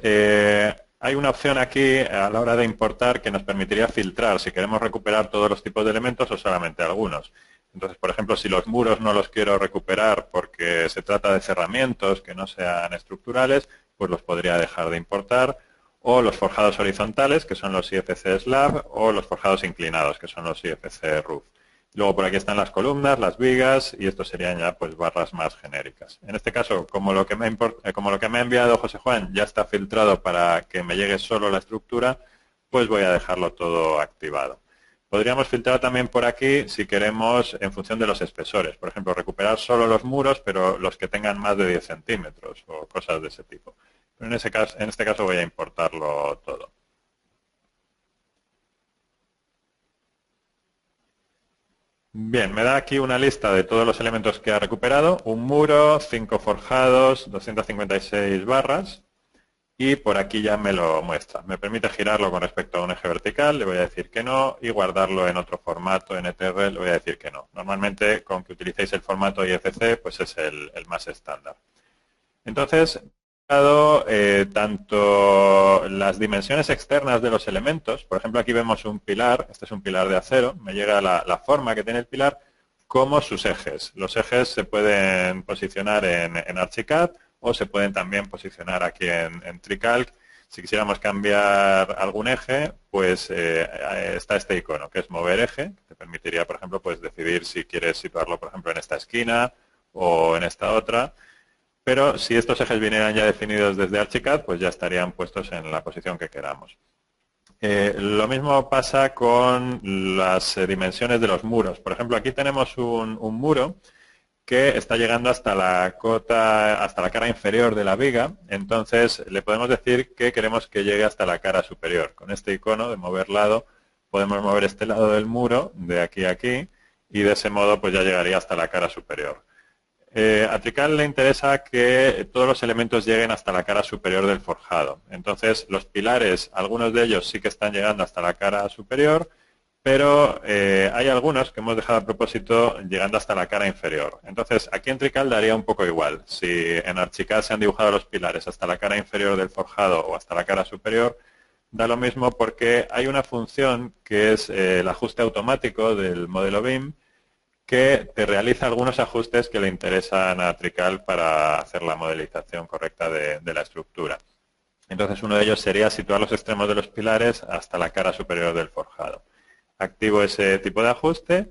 hay una opción aquí a la hora de importar que nos permitiría filtrar si queremos recuperar todos los tipos de elementos o solamente algunos. Entonces, por ejemplo, si los muros no los quiero recuperar porque se trata de cerramientos que no sean estructurales, pues los podría dejar de importar. O los forjados horizontales, que son los IFC Slab, o los forjados inclinados, que son los IFC Roof. Luego por aquí están las columnas, las vigas, y estos serían ya pues barras más genéricas. En este caso, como lo que me ha enviado José Juan ya está filtrado para que me llegue solo la estructura, pues voy a dejarlo todo activado. Podríamos filtrar también por aquí si queremos en función de los espesores. Por ejemplo, recuperar solo los muros, pero los que tengan más de 10 centímetros o cosas de ese tipo. Pero en este caso voy a importarlo todo. Bien, me da aquí una lista de todos los elementos que ha recuperado. Un muro, 5 forjados, 256 barras. Y por aquí ya me lo muestra. Me permite girarlo con respecto a un eje vertical, le voy a decir que no, y guardarlo en otro formato, en ETR, le voy a decir que no. Normalmente, con que utilicéis el formato IFC, pues es el más estándar. Entonces, tanto las dimensiones externas de los elementos, por ejemplo aquí vemos un pilar, este es un pilar de acero, me llega la forma que tiene el pilar, como sus ejes. Los ejes se pueden posicionar en Archicad o se pueden también posicionar aquí en TreeCalc. Si quisiéramos cambiar algún eje, pues está este icono, que es mover eje, que te permitiría, por ejemplo, pues decidir si quieres situarlo, por ejemplo, en esta esquina o en esta otra. Pero si estos ejes vinieran ya definidos desde Archicad, pues ya estarían puestos en la posición que queramos. Lo mismo pasa con las dimensiones de los muros. Por ejemplo, aquí tenemos un muro que está llegando hasta la cara inferior de la viga. Entonces, le podemos decir que queremos que llegue hasta la cara superior. Con este icono de mover lado, podemos mover este lado del muro, de aquí a aquí, y de ese modo pues ya llegaría hasta la cara superior. A TreeCalc le interesa que todos los elementos lleguen hasta la cara superior del forjado. Entonces, los pilares, algunos de ellos sí que están llegando hasta la cara superior, pero hay algunos que hemos dejado a propósito llegando hasta la cara inferior. Entonces, aquí en TreeCalc daría un poco igual. Si en Archicad se han dibujado los pilares hasta la cara inferior del forjado o hasta la cara superior, da lo mismo porque hay una función que es el ajuste automático del modelo BIM, que te realiza algunos ajustes que le interesan a TreeCalc para hacer la modelización correcta de la estructura. Entonces, uno de ellos sería situar los extremos de los pilares hasta la cara superior del forjado. Activo ese tipo de ajuste,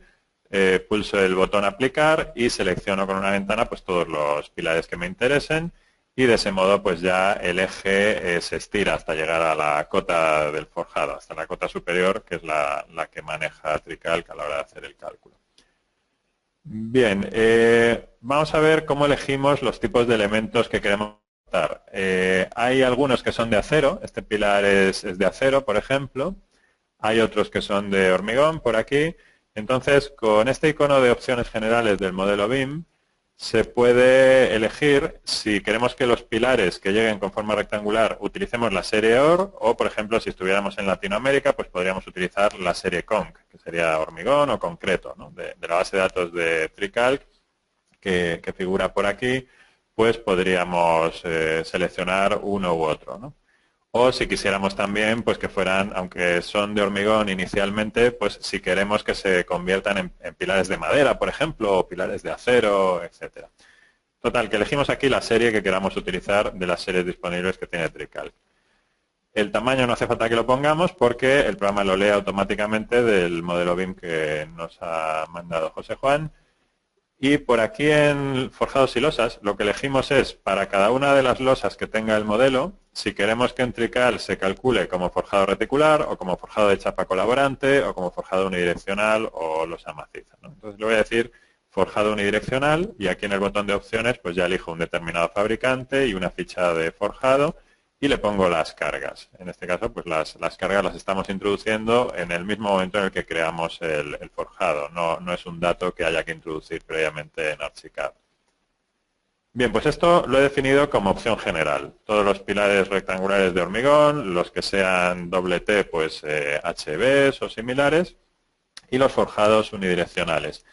pulso el botón aplicar y selecciono con una ventana pues todos los pilares que me interesen, y de ese modo pues ya el eje se estira hasta llegar a la cota del forjado, hasta la cota superior, que es la que maneja TreeCalc a la hora de hacer el cálculo. Bien, vamos a ver cómo elegimos los tipos de elementos que queremos montar. Hay algunos que son de acero, este pilar es de acero, por ejemplo. Hay otros que son de hormigón, por aquí. Entonces, con este icono de opciones generales del modelo BIM, se puede elegir si queremos que los pilares que lleguen con forma rectangular utilicemos la serie OR, o, por ejemplo, si estuviéramos en Latinoamérica, pues podríamos utilizar la serie CONC, que sería hormigón o concreto, ¿no? De la base de datos de TreeCalc, que figura por aquí, pues podríamos seleccionar uno u otro, ¿no? O si quisiéramos también, pues que fueran, aunque son de hormigón inicialmente, pues si queremos que se conviertan en pilares de madera, por ejemplo, o pilares de acero, etcétera. Total, que elegimos aquí la serie que queramos utilizar de las series disponibles que tiene TreeCalc. El tamaño no hace falta que lo pongamos porque el programa lo lee automáticamente del modelo BIM que nos ha mandado José Juan. Y por aquí en forjados y losas, lo que elegimos es, para cada una de las losas que tenga el modelo, si queremos que en TreeCalc se calcule como forjado reticular, o como forjado de chapa colaborante, o como forjado unidireccional, o losa maciza, ¿no? Entonces le voy a decir forjado unidireccional, y aquí en el botón de opciones pues ya elijo un determinado fabricante y una ficha de forjado, y le pongo las cargas. En este caso, pues las cargas las estamos introduciendo en el mismo momento en el que creamos el forjado. No es un dato que haya que introducir previamente en Archicad. Bien, pues esto lo he definido como opción general. Todos los pilares rectangulares de hormigón, los que sean doble T, pues HBs o similares, y los forjados unidireccionales.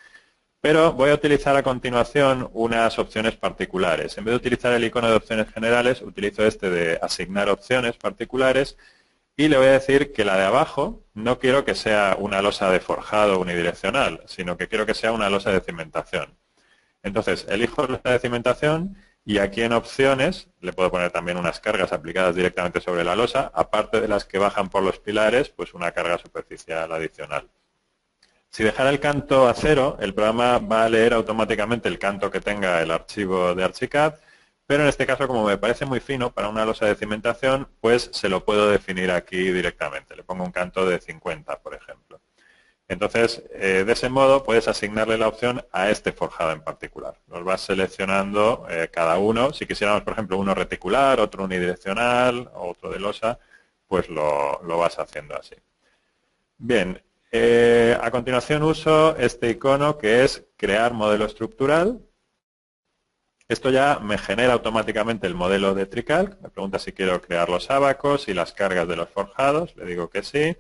Pero voy a utilizar a continuación unas opciones particulares. En vez de utilizar el icono de opciones generales, utilizo este de asignar opciones particulares, y le voy a decir que la de abajo no quiero que sea una losa de forjado unidireccional, sino que quiero que sea una losa de cimentación. Entonces, elijo losa de cimentación y aquí en opciones le puedo poner también unas cargas aplicadas directamente sobre la losa, aparte de las que bajan por los pilares, pues una carga superficial adicional. Si dejara el canto a 0, el programa va a leer automáticamente el canto que tenga el archivo de Archicad, pero en este caso, como me parece muy fino para una losa de cimentación, pues se lo puedo definir aquí directamente. Le pongo un canto de 50, por ejemplo. Entonces, de ese modo puedes asignarle la opción a este forjado en particular. Los vas seleccionando cada uno. Si quisiéramos, por ejemplo, uno reticular, otro unidireccional, otro de losa, pues lo vas haciendo así. Bien. A continuación uso este icono que es crear modelo estructural. Esto ya me genera automáticamente el modelo de TreeCalc. Me pregunta si quiero crear los ábacos y las cargas de los forjados. Le digo que sí.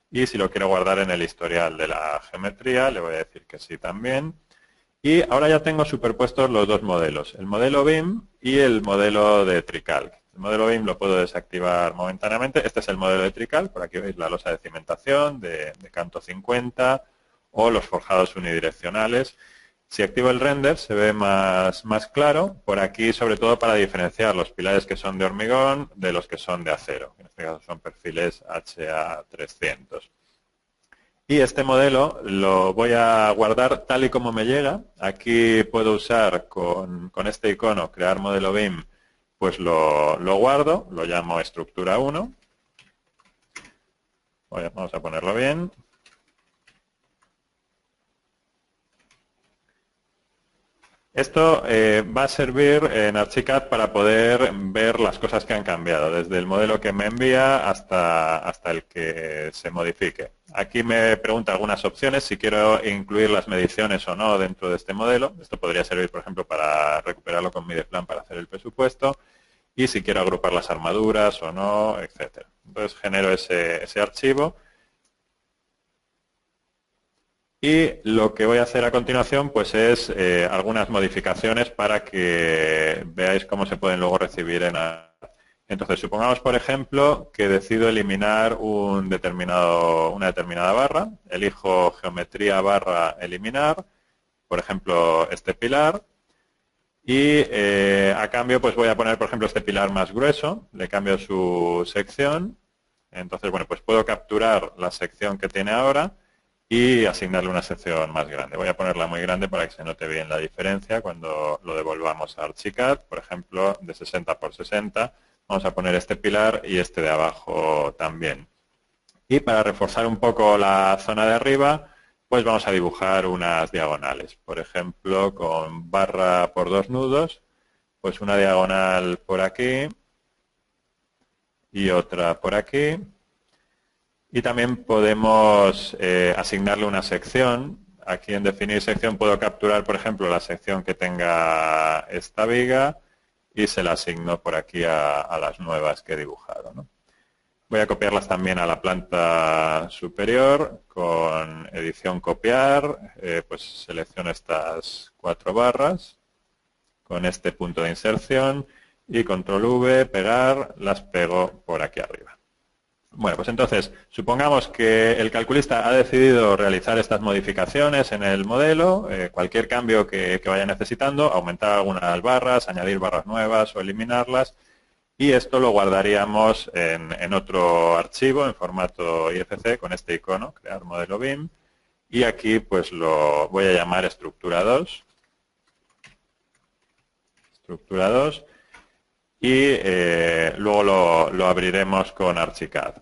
Y si lo quiero guardar en el historial de la geometría, le voy a decir que sí también. Y ahora ya tengo superpuestos los dos modelos, el modelo BIM y el modelo de Trical. El modelo BIM lo puedo desactivar momentáneamente. Este es el modelo de Trical. Por aquí veis la losa de cimentación de canto 50 o los forjados unidireccionales. Si activo el render se ve más claro. Por aquí, sobre todo, para diferenciar los pilares que son de hormigón de los que son de acero. En este caso son perfiles HA300. Y este modelo lo voy a guardar tal y como me llega. Aquí puedo usar con este icono, crear modelo BIM, pues lo guardo, lo llamo estructura 1. Vamos a ponerlo bien. Esto va a servir en Archicad para poder ver las cosas que han cambiado, desde el modelo que me envía hasta el que se modifique. Aquí me pregunta algunas opciones, si quiero incluir las mediciones o no dentro de este modelo. Esto podría servir, por ejemplo, para recuperarlo con Mideplan para hacer el presupuesto. Y si quiero agrupar las armaduras o no, etcétera. Entonces genero ese archivo. Y lo que voy a hacer a continuación pues es algunas modificaciones para que veáis cómo se pueden luego recibir en Archicad. Entonces, supongamos, por ejemplo, que decido eliminar una determinada barra. Elijo geometría barra eliminar, por ejemplo, este pilar. Y a cambio pues voy a poner, por ejemplo, este pilar más grueso. Le cambio su sección. Entonces, bueno, pues puedo capturar la sección que tiene ahora y asignarle una sección más grande. Voy a ponerla muy grande para que se note bien la diferencia cuando lo devolvamos a Archicad. Por ejemplo, de 60 por 60. Vamos a poner este pilar y este de abajo también. Y para reforzar un poco la zona de arriba, pues vamos a dibujar unas diagonales. Por ejemplo, con barra por 2 nudos, pues una diagonal por aquí y otra por aquí. Y también podemos asignarle una sección. Aquí en definir sección puedo capturar, por ejemplo, la sección que tenga esta viga y se la asigno por aquí a las nuevas que he dibujado, ¿no? Voy a copiarlas también a la planta superior con edición copiar. Pues selecciono estas 4 barras con este punto de inserción y control V, pegar, las pego por aquí arriba. Bueno, pues entonces, supongamos que el calculista ha decidido realizar estas modificaciones en el modelo, cualquier cambio que vaya necesitando, aumentar algunas barras, añadir barras nuevas o eliminarlas, y esto lo guardaríamos en otro archivo en formato IFC con este icono, crear modelo BIM, y aquí pues lo voy a llamar estructura 2. Estructura 2. Y luego lo abriremos con Archicad.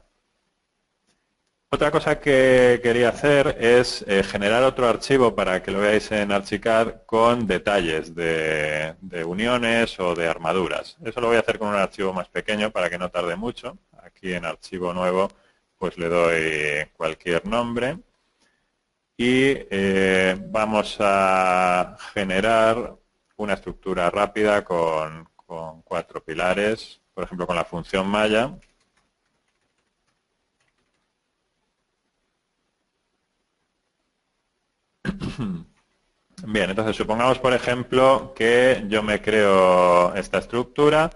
Otra cosa que quería hacer es generar otro archivo para que lo veáis en Archicad con detalles de uniones o de armaduras. Eso lo voy a hacer con un archivo más pequeño para que no tarde mucho. Aquí en archivo nuevo pues le doy cualquier nombre y vamos a generar una estructura rápida con 4 pilares, por ejemplo con la función malla. Bien, entonces supongamos, por ejemplo, que yo me creo esta estructura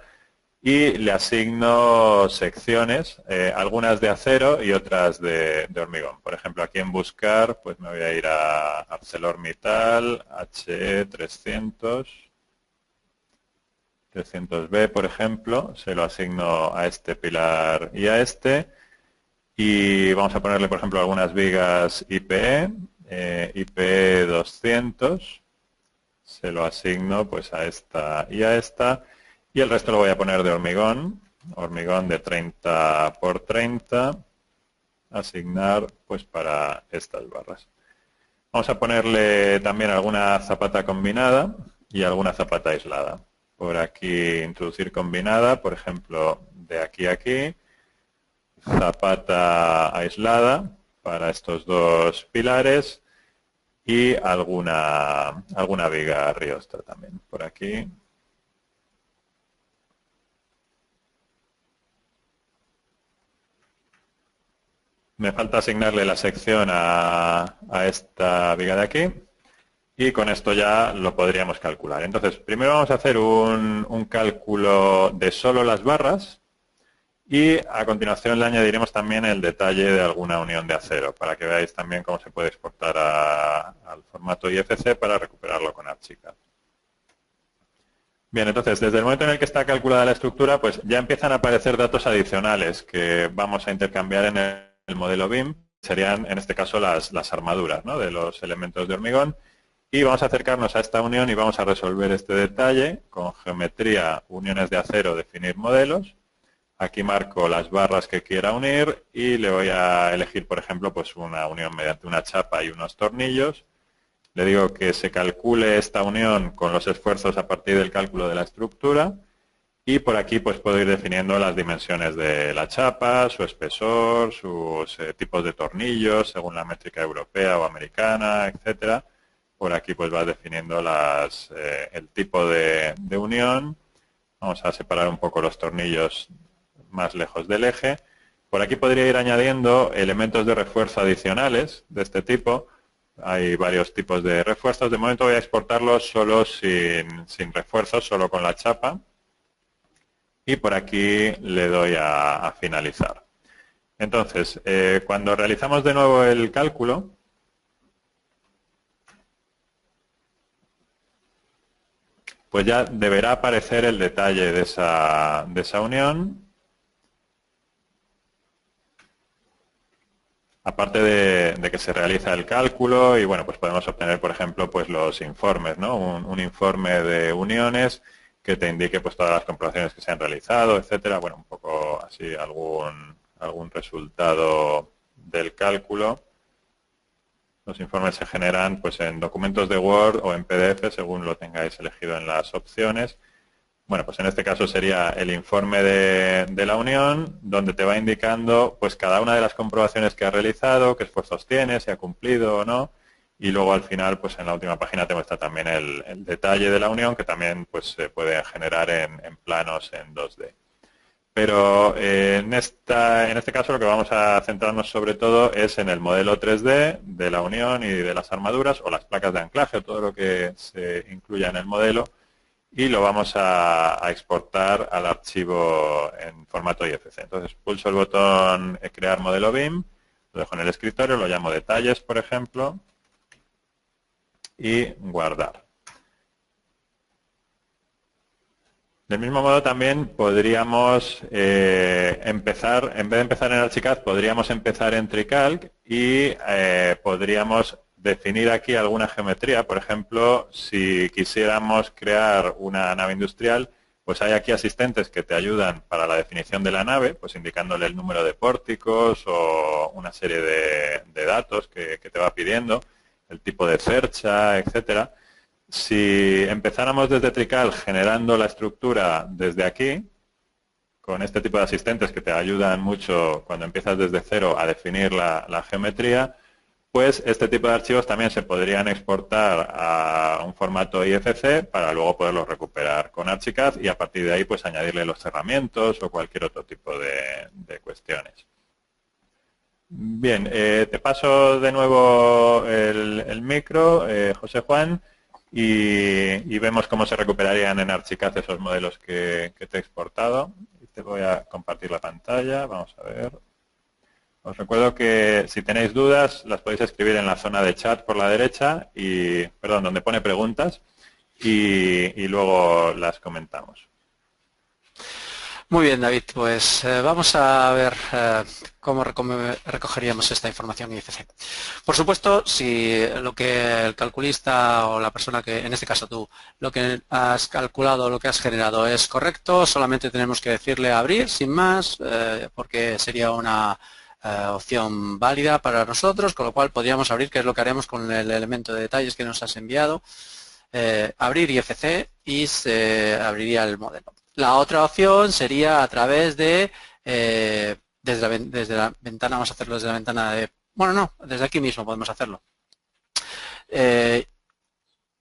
y le asigno secciones, algunas de acero y otras de hormigón. Por ejemplo, aquí en buscar, pues me voy a ir a ArcelorMittal, HE300, 300B, por ejemplo, se lo asigno a este pilar y a este. Y vamos a ponerle, por ejemplo, algunas vigas IPE. IPE 200, se lo asigno pues a esta y a esta, y el resto lo voy a poner de hormigón de 30 por 30, asignar pues para estas barras. Vamos a ponerle también alguna zapata combinada y alguna zapata aislada. Por aquí introducir combinada, por ejemplo, de aquí a aquí, zapata aislada para estos 2 pilares y alguna viga Riosta también por aquí. Me falta asignarle la sección a esta viga de aquí y con esto ya lo podríamos calcular. Entonces, primero vamos a hacer un cálculo de solo las barras y a continuación le añadiremos también el detalle de alguna unión de acero para que veáis también cómo se puede exportar al formato IFC para recuperarlo con Archicad. Bien, entonces, desde el momento en el que está calculada la estructura, pues ya empiezan a aparecer datos adicionales que vamos a intercambiar en el modelo BIM. Serían, en este caso, las armaduras, ¿no?, de los elementos de hormigón. Y vamos a acercarnos a esta unión y vamos a resolver este detalle con geometría, uniones de acero, definir modelos. Aquí marco las barras que quiera unir y le voy a elegir, por ejemplo, pues una unión mediante una chapa y unos tornillos. Le digo que se calcule esta unión con los esfuerzos a partir del cálculo de la estructura y por aquí pues puedo ir definiendo las dimensiones de la chapa, su espesor, sus tipos de tornillos según la métrica europea o americana, etcétera. Por aquí pues va definiendo el tipo de unión. Vamos a separar un poco los tornillos más lejos del eje. Por aquí podría ir añadiendo elementos de refuerzo adicionales de este tipo. Hay varios tipos de refuerzos. De momento voy a exportarlos solo sin refuerzos, solo con la chapa. Y por aquí le doy a finalizar. Entonces, cuando realizamos de nuevo el cálculo, pues ya deberá aparecer el detalle de esa unión. Aparte de que se realiza el cálculo y bueno, pues podemos obtener, por ejemplo, pues los informes, ¿no? Un informe de uniones que te indique pues todas las comprobaciones que se han realizado, etcétera. Bueno, un poco así algún resultado del cálculo. Los informes se generan pues en documentos de Word o en PDF según lo tengáis elegido en las opciones. Bueno, pues en este caso sería el informe de la unión, donde te va indicando pues cada una de las comprobaciones que ha realizado, qué esfuerzos tiene, si ha cumplido o no, y luego al final pues en la última página te muestra también el detalle de la unión, que también pues se puede generar en planos en 2D. Pero en este caso lo que vamos a centrarnos sobre todo es en el modelo 3D de la unión y de las armaduras o las placas de anclaje o todo lo que se incluya en el modelo, y lo vamos a exportar al archivo en formato IFC. Entonces pulso el botón crear modelo BIM, lo dejo en el escritorio, lo llamo detalles, por ejemplo, y guardar. Del mismo modo también podríamos empezar, en vez de empezar en Archicad, podríamos empezar en TreeCalc y podríamos definir aquí alguna geometría. Por ejemplo, si quisiéramos crear una nave industrial, pues hay aquí asistentes que te ayudan para la definición de la nave, pues indicándole el número de pórticos o una serie de datos que te va pidiendo, el tipo de cercha, etcétera. Si empezáramos desde TreeCalc generando la estructura desde aquí, con este tipo de asistentes que te ayudan mucho cuando empiezas desde cero a definir la geometría, pues este tipo de archivos también se podrían exportar a un formato IFC para luego poderlos recuperar con Archicad y a partir de ahí pues añadirle los cerramientos o cualquier otro tipo de cuestiones. Bien, te paso de nuevo el micro, José Juan, y vemos cómo se recuperarían en Archicad esos modelos que te he exportado. Te voy a compartir la pantalla, vamos a ver. Os recuerdo que si tenéis dudas las podéis escribir en la zona de chat por la derecha, perdón, donde pone preguntas, y luego las comentamos. Muy bien, David, pues vamos a ver cómo recogeríamos esta información IFC. Por supuesto, si lo que el calculista o la persona que, en este caso tú, lo que has calculado, lo que has generado es correcto, solamente tenemos que decirle abrir sin más, porque sería una opción válida para nosotros, con lo cual podríamos abrir, que es lo que haremos con el elemento de detalles que nos has enviado, abrir IFC y se abriría el modelo. La otra opción sería a través de, desde la ventana, vamos a hacerlo desde la ventana de, bueno, no, desde aquí mismo podemos hacerlo. En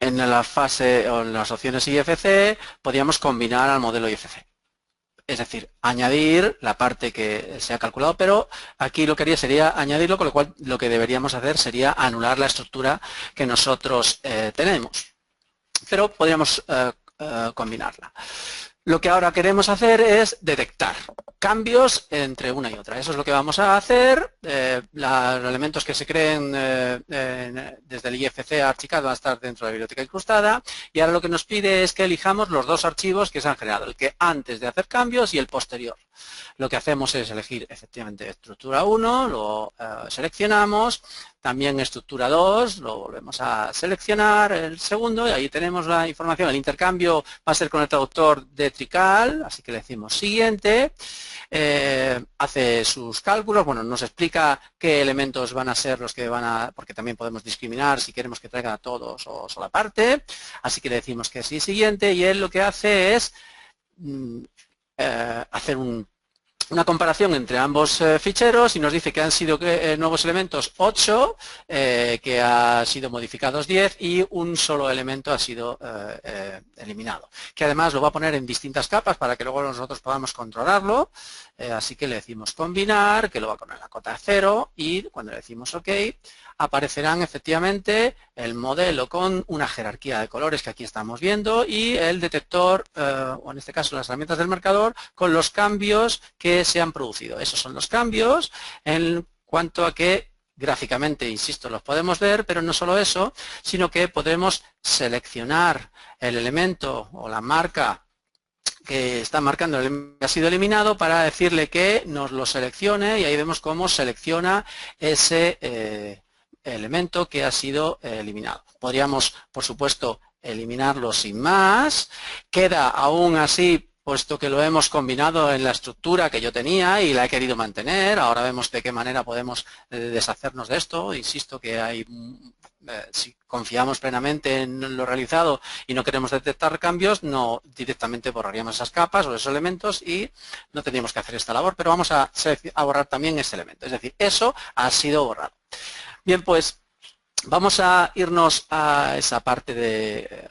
la fase o en las opciones IFC podríamos combinar al modelo IFC. es decir, añadir la parte que se ha calculado, pero aquí lo que haría sería añadirlo, con lo cual lo que deberíamos hacer sería anular la estructura que nosotros tenemos. Pero podríamos combinarla. Lo que ahora queremos hacer es detectar cambios entre una y otra. Eso es lo que vamos a hacer. Los elementos que se creen desde el IFC a Archicad van a estar dentro de la biblioteca incrustada, y ahora lo que nos pide es que elijamos los dos archivos que se han generado, el que antes de hacer cambios y el posterior. Lo que hacemos es elegir efectivamente estructura 1, lo seleccionamos, también estructura 2, lo volvemos a seleccionar, el segundo, y ahí tenemos la información. El intercambio va a ser con el traductor de Trical, así que le decimos siguiente. Hace sus cálculos, bueno, nos explica qué elementos van a ser los que van a, porque también podemos discriminar si queremos que traigan a todos o sola parte, así que le decimos que sí, siguiente, y él lo que hace es hacer una comparación entre ambos ficheros y nos dice que han sido nuevos elementos 8, que ha sido modificados 10 y un solo elemento ha sido eliminado. Que además lo va a poner en distintas capas para que luego nosotros podamos controlarlo. Así que le decimos combinar, que lo va a poner en la cota 0 y cuando le decimos OK, aparecerán efectivamente el modelo con una jerarquía de colores que aquí estamos viendo y el detector, o en este caso las herramientas del marcador, con los cambios que se han producido. Esos son los cambios en cuanto a que gráficamente, insisto, los podemos ver, pero no solo eso, sino que podremos seleccionar el elemento o la marca que está marcando el que ha sido eliminado para decirle que nos lo seleccione, y ahí vemos cómo selecciona ese elemento que ha sido eliminado. Podríamos, por supuesto, eliminarlo sin más. Queda aún así, puesto que lo hemos combinado en la estructura que yo tenía y la he querido mantener. Ahora vemos de qué manera podemos deshacernos de esto. Insisto que hay, si confiamos plenamente en lo realizado y no queremos detectar cambios, no directamente borraríamos esas capas o esos elementos y no tendríamos que hacer esta labor, pero vamos a borrar también ese elemento. Es decir, eso ha sido borrado. Bien, pues vamos a irnos a esa parte de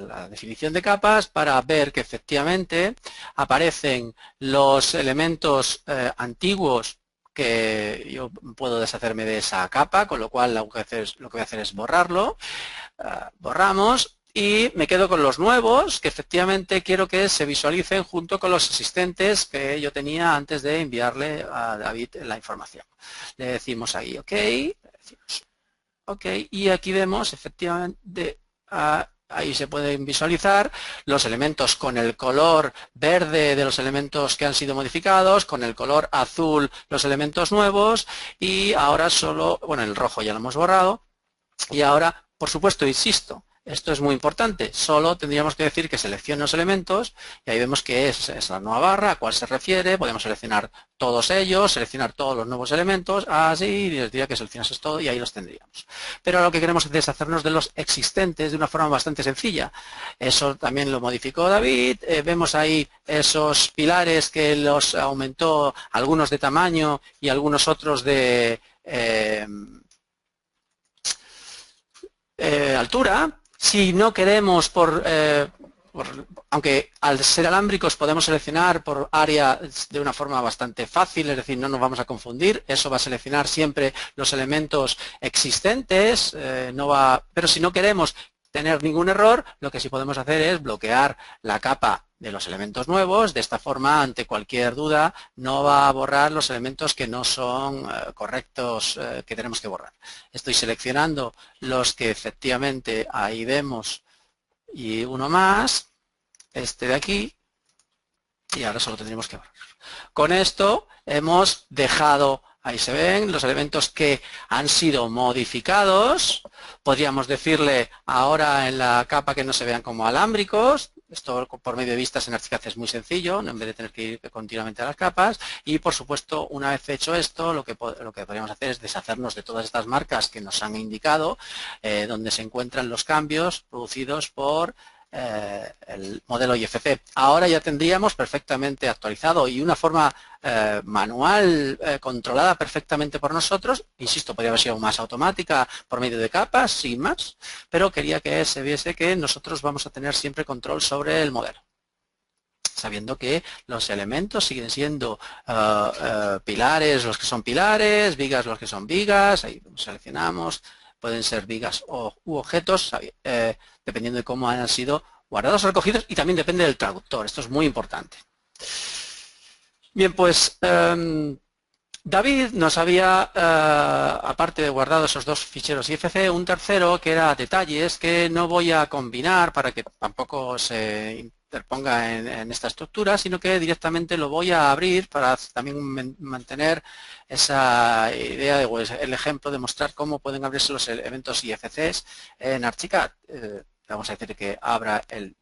la definición de capas para ver que efectivamente aparecen los elementos antiguos que yo puedo deshacerme de esa capa, con lo cual lo que voy a hacer es borrarlo. Borramos y me quedo con los nuevos que efectivamente quiero que se visualicen junto con los existentes que yo tenía antes de enviarle a David la información. Le decimos ahí OK, OK, y aquí vemos efectivamente, ahí se pueden visualizar los elementos con el color verde de los elementos que han sido modificados, con el color azul los elementos nuevos, y ahora solo, bueno, el rojo ya lo hemos borrado, y ahora, por supuesto, insisto, esto es muy importante, solo tendríamos que decir que seleccione los elementos, y ahí vemos que es la nueva barra, a cuál se refiere, podemos seleccionar todos ellos, seleccionar todos los nuevos elementos, así, y les diría que seleccionases todo y ahí los tendríamos. Pero lo que queremos es deshacernos de los existentes de una forma bastante sencilla. Eso también lo modificó David, vemos ahí esos pilares que los aumentó, algunos de tamaño y algunos otros de altura. Si no queremos aunque al ser alámbricos podemos seleccionar por área de una forma bastante fácil, es decir, no nos vamos a confundir, eso va a seleccionar siempre los elementos existentes, pero si no queremos tener ningún error, lo que sí podemos hacer es bloquear la capa de los elementos nuevos. De esta forma, ante cualquier duda, no va a borrar los elementos que no son correctos, que tenemos que borrar. Estoy seleccionando los que efectivamente ahí vemos y uno más, este de aquí, y ahora solo tendríamos que borrar. Con esto hemos dejado, ahí se ven los elementos que han sido modificados. Podríamos decirle ahora en la capa que no se vean como alámbricos. Esto por medio de vistas en Archicad es muy sencillo, en vez de tener que ir continuamente a las capas. Y por supuesto, una vez hecho esto, lo que podríamos hacer es deshacernos de todas estas marcas que nos han indicado, donde se encuentran los cambios producidos por el modelo IFC. Ahora ya tendríamos perfectamente actualizado y una forma manual, controlada perfectamente por nosotros. Insisto, podría haber sido más automática por medio de capas, sin más, pero quería que se viese que nosotros vamos a tener siempre control sobre el modelo. sabiendo que los elementos siguen siendo pilares los que son pilares, vigas los que son vigas, ahí seleccionamos, pueden ser vigas u objetos, dependiendo de cómo han sido guardados o recogidos, y también depende del traductor, esto es muy importante. Bien, pues David nos había, aparte de guardado esos dos ficheros IFC, un tercero que era detalles, que no voy a combinar para que tampoco se interponga en esta estructura, sino que directamente lo voy a abrir para también mantener esa idea, el ejemplo de mostrar cómo pueden abrirse los elementos IFCs en Archicad. Vamos a decir que abra el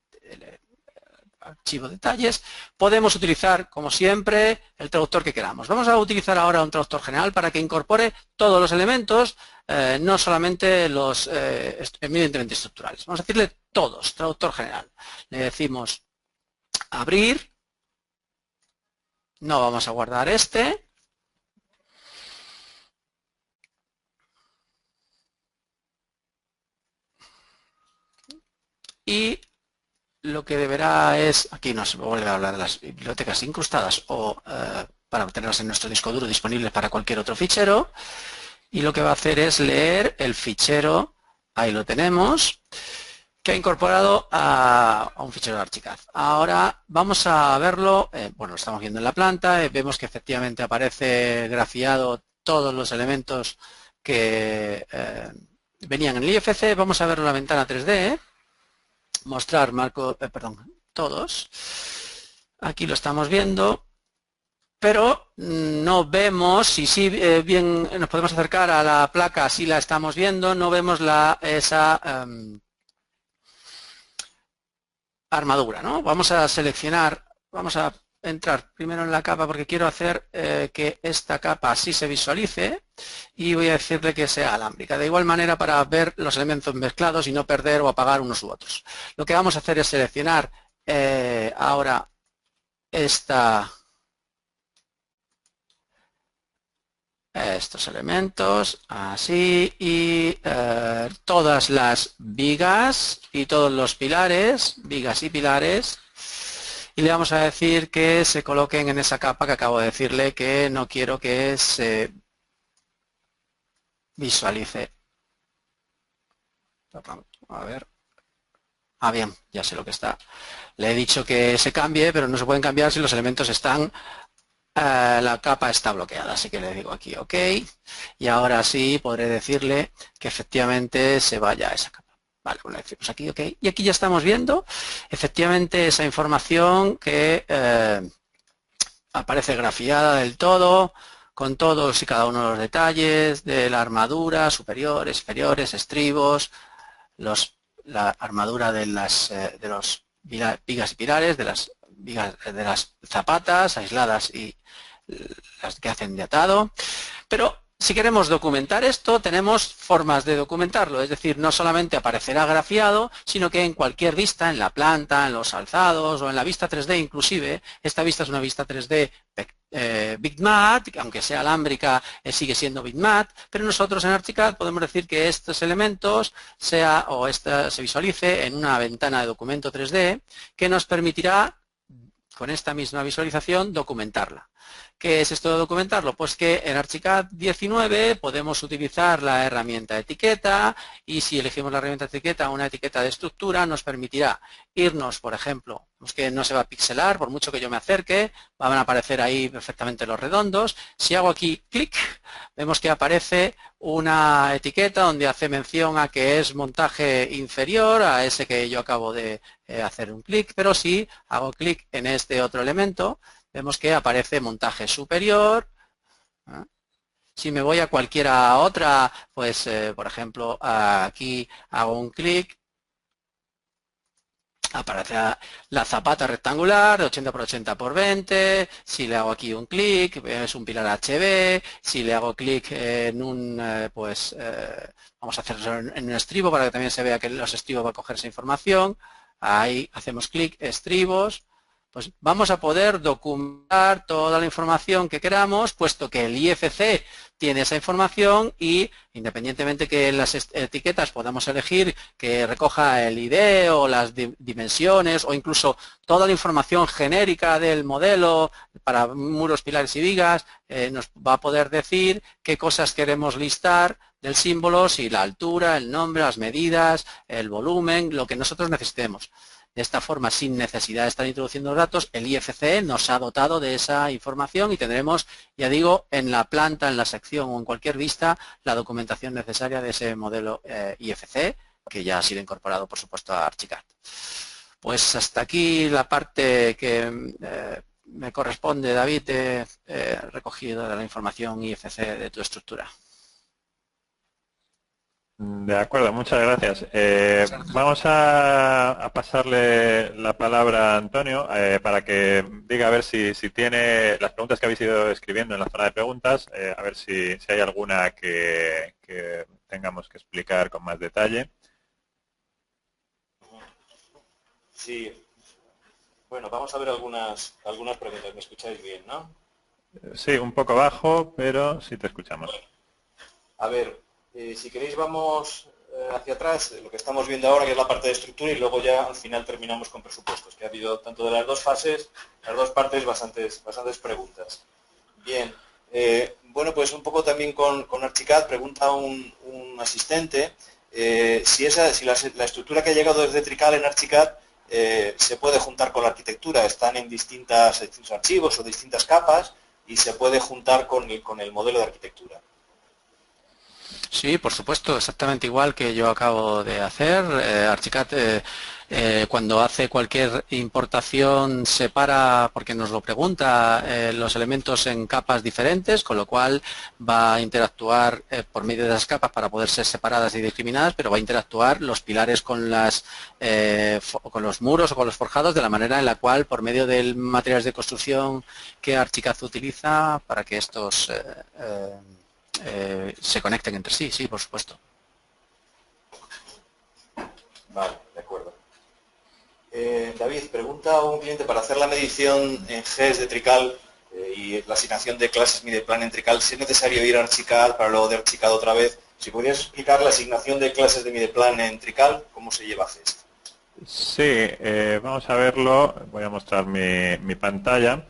archivo detalles. Podemos utilizar, como siempre, el traductor que queramos. Vamos a utilizar ahora un traductor general para que incorpore todos los elementos, no solamente los evidentemente estructurales. Vamos a decirle todos, traductor general. Le decimos abrir. No vamos a guardar este. Y lo que deberá es, aquí nos vuelve a hablar de las bibliotecas incrustadas o para tenerlas en nuestro disco duro disponibles para cualquier otro fichero, y lo que va a hacer es leer el fichero, ahí lo tenemos, que ha incorporado a un fichero de Archicad. Ahora vamos a verlo, bueno, lo estamos viendo en la planta, vemos que efectivamente aparece grafiado todos los elementos que venían en el IFC. Vamos a verlo en la ventana 3D, mostrar marco, todos. Aquí lo estamos viendo, pero no vemos, si bien nos podemos acercar a la placa, si la estamos viendo, no vemos esa armadura, ¿no? Vamos a seleccionar, vamos a entrar primero en la capa porque quiero hacer que esta capa sí se visualice, y voy a decirle que sea alámbrica. De igual manera, para ver los elementos mezclados y no perder o apagar unos u otros. Lo que vamos a hacer es seleccionar ahora estos elementos, así, y todas las vigas y todos los pilares, vigas y pilares, y le vamos a decir que se coloquen en esa capa que acabo de decirle que no quiero que se visualice. A ver. Ah, bien, ya sé lo que está. Le he dicho que se cambie, pero no se pueden cambiar si los elementos están, la capa está bloqueada. Así que le digo aquí OK, y ahora sí podré decirle que efectivamente se vaya a esa capa. Vale, pues le decimos aquí OK, y aquí ya estamos viendo efectivamente esa información que aparece grafiada del todo, con todos y cada uno de los detalles de la armadura, superiores, inferiores, estribos, la armadura de los vigas y pilares, de las vigas, de las zapatas aisladas y las que hacen de atado. Pero si queremos documentar esto, tenemos formas de documentarlo, es decir, no solamente aparecerá grafiado, sino que en cualquier vista, en la planta, en los alzados o en la vista 3D inclusive. Esta vista es una vista 3D bitmap, aunque sea alámbrica, sigue siendo bitmap, pero nosotros en Archicad podemos decir que estos elementos se visualice en una ventana de documento 3D que nos permitirá, con esta misma visualización, documentarla. ¿Qué es esto de documentarlo? Pues que en Archicad 19 podemos utilizar la herramienta etiqueta, y si elegimos la herramienta etiqueta, una etiqueta de estructura, nos permitirá irnos, por ejemplo, pues que no se va a pixelar, por mucho que yo me acerque, van a aparecer ahí perfectamente los redondos. Si hago aquí clic, vemos que aparece una etiqueta donde hace mención a que es montaje inferior a ese que yo acabo de hacer un clic, pero si hago clic en este otro elemento, vemos que aparece montaje superior. Si me voy a cualquiera otra, pues por ejemplo aquí hago un clic, aparece la zapata rectangular de 80 por 80 por 20, si le hago aquí un clic, es un pilar HB, si le hago clic en un, vamos a hacerlo en un estribo para que también se vea que los estribos va a coger esa información, ahí hacemos clic, estribos, Pues vamos a poder documentar toda la información que queramos, puesto que el IFC tiene esa información y independientemente que en las etiquetas podamos elegir que recoja el ID o las dimensiones o incluso toda la información genérica del modelo para muros, pilares y vigas, nos va a poder decir qué cosas queremos listar del símbolo, si la altura, el nombre, las medidas, el volumen, lo que nosotros necesitemos. De esta forma, sin necesidad de estar introduciendo datos, el IFC nos ha dotado de esa información y tendremos, ya digo, en la planta, en la sección o en cualquier vista, la documentación necesaria de ese modelo IFC, que ya ha sido incorporado, por supuesto, a Archicad. Pues hasta aquí la parte que me corresponde, David, recogido de la información IFC de tu estructura. De acuerdo, muchas gracias. Vamos a pasarle la palabra a Antonio para que diga a ver si tiene las preguntas que habéis ido escribiendo en la zona de preguntas, a ver si hay alguna que tengamos que explicar con más detalle. Sí. Bueno, vamos a ver algunas preguntas. ¿Me escucháis bien, no? Sí, un poco bajo, pero sí te escuchamos. Bueno, a ver, si queréis vamos hacia atrás, lo que estamos viendo ahora, que es la parte de estructura, y luego ya al final terminamos con presupuestos, que ha habido tanto de las dos fases, las dos partes, bastantes preguntas. Bien, bueno, pues un poco también con Archicad, pregunta un asistente, si la estructura que ha llegado desde Trical en Archicad se puede juntar con la arquitectura, están en distintos archivos o distintas capas, y se puede juntar con el modelo de arquitectura. Sí, por supuesto, exactamente igual que yo acabo de hacer. Archicad, cuando hace cualquier importación, separa, porque nos lo pregunta, los elementos en capas diferentes, con lo cual va a interactuar por medio de las capas para poder ser separadas y discriminadas, pero va a interactuar los pilares con los muros o con los forjados de la manera en la cual, por medio de materiales de construcción que Archicad utiliza para que estos se conecten entre sí, sí, por supuesto. Vale, de acuerdo. David, pregunta un cliente para hacer la medición en GES de Trical y la asignación de clases Mideplan en Trical, si es necesario ir a Archicad para luego de Archicad otra vez. Si podrías explicar la asignación de clases de Mideplan en Trical, ¿cómo se lleva GES? Sí, vamos a verlo. Voy a mostrar mi pantalla.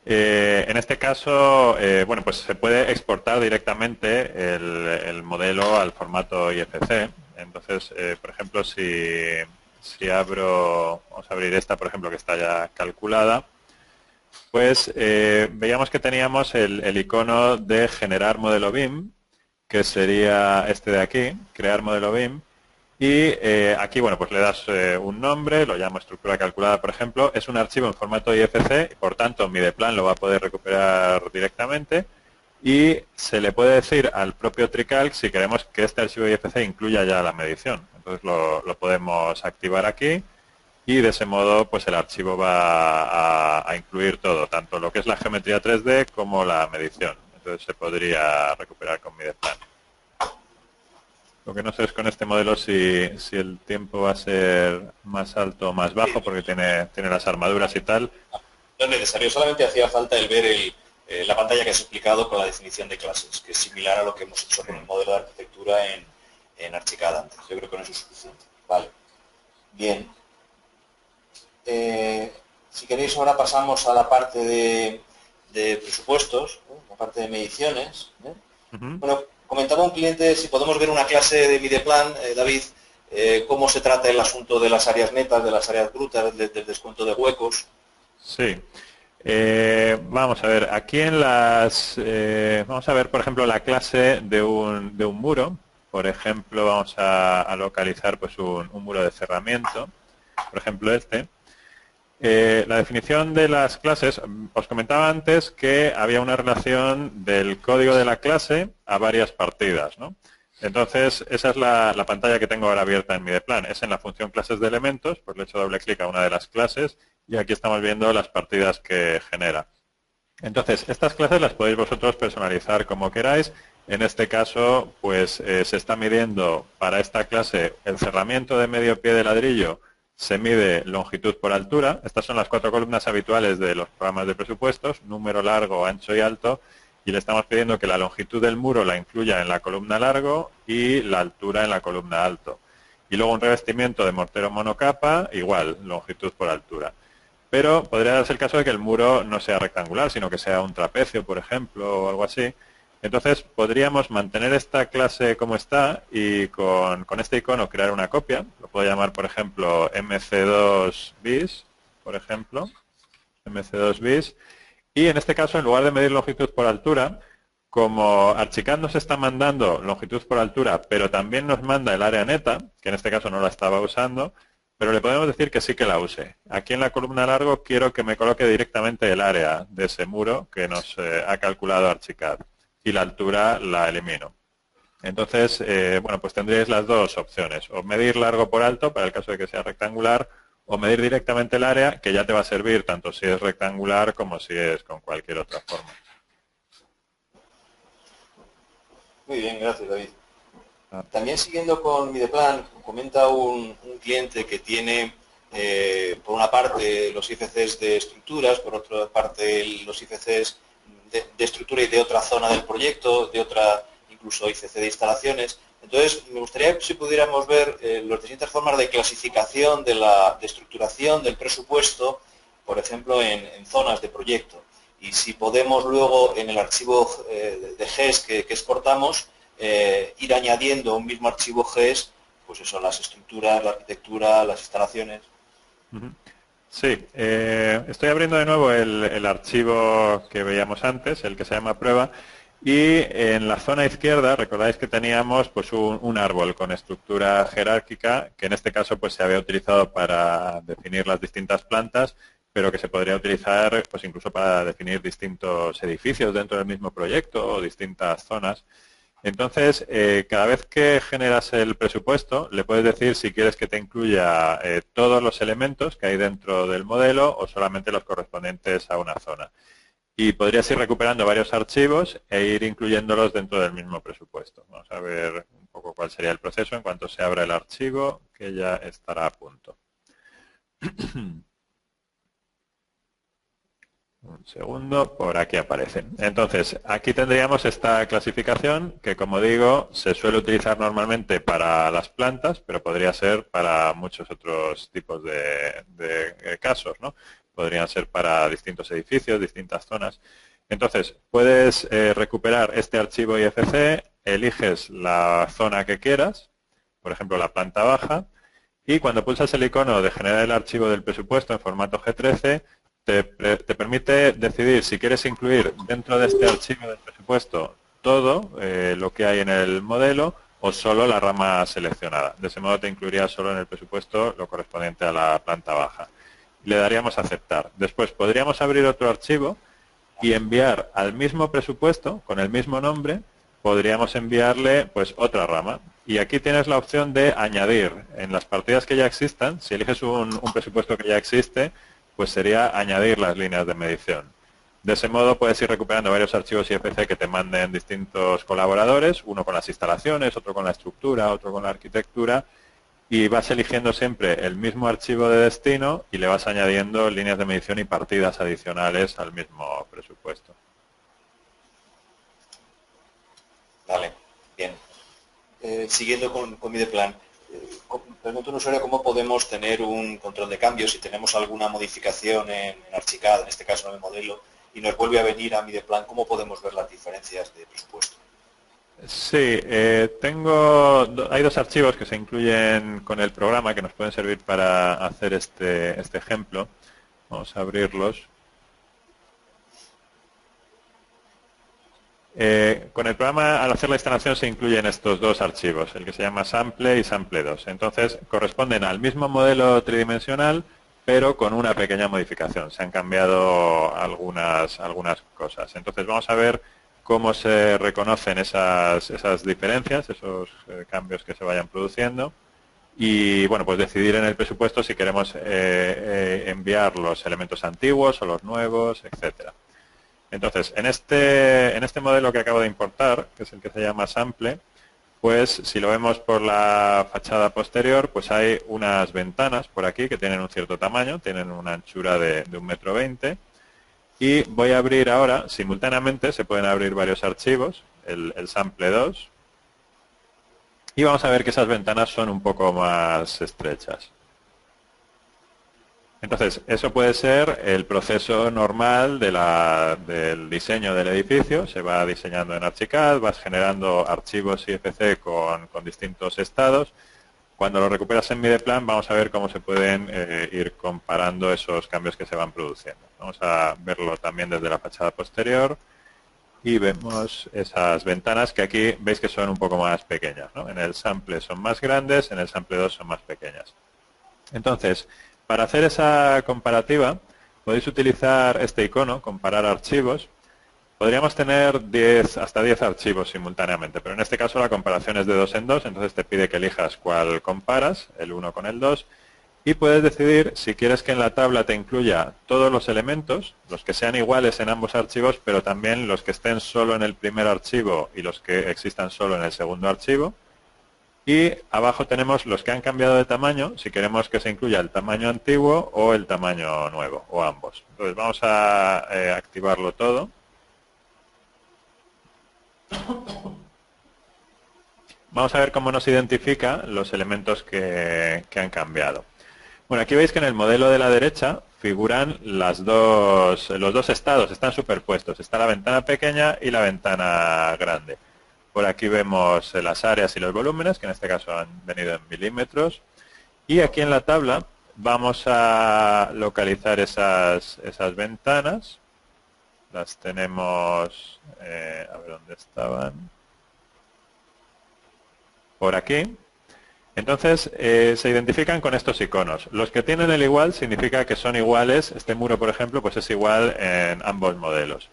En este caso, bueno, pues se puede exportar directamente el modelo al formato IFC. Entonces, por ejemplo, si abro, vamos a abrir esta, por ejemplo, que está ya calculada, pues veíamos que teníamos el icono de generar modelo BIM, que sería este de aquí, crear modelo BIM. Y aquí, bueno, pues le das un nombre, lo llamo estructura calculada, por ejemplo. Es un archivo en formato IFC, por tanto, Mideplan lo va a poder recuperar directamente. Y se le puede decir al propio Trical si queremos que este archivo IFC incluya ya la medición. Entonces lo podemos activar aquí y de ese modo pues el archivo va a incluir todo, tanto lo que es la geometría 3D como la medición. Entonces se podría recuperar con Mideplan. Lo que no sé es con este modelo si el tiempo va a ser más alto o más bajo, porque tiene las armaduras y tal. No es necesario, solamente hacía falta el ver la pantalla que has explicado con la definición de clases, que es similar a lo que hemos hecho con el modelo de arquitectura en Archicad antes. Yo creo que con eso es suficiente. Vale. Bien. Si queréis ahora pasamos a la parte de presupuestos, la parte de mediciones. Bueno, comentaba un cliente si podemos ver una clase de Mideplan, David, cómo se trata el asunto de las áreas netas, de las áreas brutas, del descuento de huecos. Sí. Vamos a ver, aquí en vamos a ver, por ejemplo, la clase de un muro. Por ejemplo, vamos a localizar pues un muro de cerramiento. Por ejemplo, este. La definición de las clases, os comentaba antes que había una relación del código de la clase a varias partidas, ¿no? Entonces, esa es la pantalla que tengo ahora abierta en Mideplan. Es en la función clases de elementos, pues le he hecho doble clic a una de las clases y aquí estamos viendo las partidas que genera. Entonces, estas clases las podéis vosotros personalizar como queráis. En este caso, pues se está midiendo para esta clase el cerramiento de medio pie de ladrillo se mide longitud por altura. Estas son las 4 columnas habituales de los programas de presupuestos, número, largo, ancho y alto, y le estamos pidiendo que la longitud del muro la incluya en la columna largo y la altura en la columna alto. Y luego un revestimiento de mortero monocapa, igual, longitud por altura. Pero podría darse el caso de que el muro no sea rectangular, sino que sea un trapecio, por ejemplo, o algo así. Entonces podríamos mantener esta clase como está y con este icono crear una copia. Lo puedo llamar, por ejemplo, MC2bis, por ejemplo, MC2bis. Y en este caso, en lugar de medir longitud por altura, como Archicad nos está mandando longitud por altura, pero también nos manda el área neta, que en este caso no la estaba usando, pero le podemos decir que sí que la use. Aquí en la columna largo quiero que me coloque directamente el área de ese muro que nos ha calculado Archicad. Y la altura la elimino. Entonces, bueno, pues tendríais las dos opciones, o medir largo por alto para el caso de que sea rectangular, o medir directamente el área, que ya te va a servir tanto si es rectangular como si es con cualquier otra forma. Muy bien, gracias, David. También siguiendo con Mideplan, comenta un cliente que tiene, por una parte, los IFCs de estructuras, por otra parte, los IFCs de estructura y de otra zona del proyecto, de otra incluso ICC de instalaciones. Entonces, me gustaría si pudiéramos ver las distintas formas de clasificación de estructuración del presupuesto, por ejemplo, en zonas de proyecto. Y si podemos luego en el archivo de GES que exportamos, ir añadiendo un mismo archivo GES, pues eso, las estructuras, la arquitectura, las instalaciones. Sí, estoy abriendo de nuevo el archivo que veíamos antes, el que se llama prueba, y en la zona izquierda recordáis que teníamos pues un árbol con estructura jerárquica, que en este caso pues se había utilizado para definir las distintas plantas, pero que se podría utilizar pues incluso para definir distintos edificios dentro del mismo proyecto o distintas zonas. Entonces, cada vez que generas el presupuesto, le puedes decir si quieres que te incluya todos los elementos que hay dentro del modelo o solamente los correspondientes a una zona. Y podrías ir recuperando varios archivos e ir incluyéndolos dentro del mismo presupuesto. Vamos a ver un poco cuál sería el proceso en cuanto se abra el archivo, que ya estará a punto. Un segundo, por aquí aparece. Entonces, aquí tendríamos esta clasificación que, como digo, se suele utilizar normalmente para las plantas, pero podría ser para muchos otros tipos de casos, ¿no? Podrían ser para distintos edificios, distintas zonas. Entonces, puedes recuperar este archivo IFC, eliges la zona que quieras, por ejemplo, la planta baja, y cuando pulsas el icono de generar el archivo del presupuesto en formato G13, te permite decidir si quieres incluir dentro de este archivo del presupuesto todo lo que hay en el modelo o solo la rama seleccionada. De ese modo te incluiría solo en el presupuesto lo correspondiente a la planta baja. Le daríamos a aceptar. Después podríamos abrir otro archivo y enviar al mismo presupuesto, con el mismo nombre, podríamos enviarle pues otra rama. Y aquí tienes la opción de añadir en las partidas que ya existan. Si eliges un presupuesto que ya existe, pues sería añadir las líneas de medición. De ese modo puedes ir recuperando varios archivos IFC que te manden distintos colaboradores, uno con las instalaciones, otro con la estructura, otro con la arquitectura, y vas eligiendo siempre el mismo archivo de destino y le vas añadiendo líneas de medición y partidas adicionales al mismo presupuesto. Vale, bien. Siguiendo con Mideplan, pregunto a un usuario cómo podemos tener un control de cambios si tenemos alguna modificación en Archicad, en este caso en el modelo, y nos vuelve a venir a Mideplan, ¿cómo podemos ver las diferencias de presupuesto? Sí, hay dos archivos que se incluyen con el programa que nos pueden servir para hacer este ejemplo. Vamos a abrirlos. Con el programa, al hacer la instalación, se incluyen estos dos archivos, el que se llama Sample y Sample2. Entonces, corresponden al mismo modelo tridimensional, pero con una pequeña modificación. Se han cambiado algunas cosas. Entonces, vamos a ver cómo se reconocen esas diferencias, esos cambios que se vayan produciendo. Y, bueno, pues decidir en el presupuesto si queremos enviar los elementos antiguos o los nuevos, etcétera. Entonces, en este modelo que acabo de importar, que es el que se llama Sample, pues si lo vemos por la fachada posterior, pues hay unas ventanas por aquí que tienen un cierto tamaño, tienen una anchura de 1,20 m. Y voy a abrir ahora, simultáneamente, se pueden abrir varios archivos, el sample 2. Y vamos a ver que esas ventanas son un poco más estrechas. Entonces, eso puede ser el proceso normal del diseño del edificio. Se va diseñando en Archicad, vas generando archivos IFC con distintos estados. Cuando lo recuperas en Mideplan, vamos a ver cómo se pueden ir comparando esos cambios que se van produciendo. Vamos a verlo también desde la fachada posterior. Y vemos esas ventanas que aquí veis que son un poco más pequeñas, ¿no? En el sample son más grandes, en el sample 2 son más pequeñas. Entonces, para hacer esa comparativa, podéis utilizar este icono, comparar archivos. Podríamos tener hasta 10 archivos simultáneamente, pero en este caso la comparación es de 2 en 2, entonces te pide que elijas cuál comparas, el 1 con el 2, y puedes decidir si quieres que en la tabla te incluya todos los elementos, los que sean iguales en ambos archivos, pero también los que estén solo en el primer archivo y los que existan solo en el segundo archivo. Y abajo tenemos los que han cambiado de tamaño, si queremos que se incluya el tamaño antiguo o el tamaño nuevo, o ambos. Entonces vamos a activarlo todo. Vamos a ver cómo nos identifica los elementos que han cambiado. Bueno, aquí veis que en el modelo de la derecha figuran los dos estados, están superpuestos. Está la ventana pequeña y la ventana grande. Por aquí vemos las áreas y los volúmenes, que en este caso han venido en milímetros. Y aquí en la tabla vamos a localizar esas ventanas. Las tenemos, a ver dónde estaban. Por aquí. Entonces, se identifican con estos iconos. Los que tienen el igual significa que son iguales. Este muro, por ejemplo, pues es igual en ambos modelos.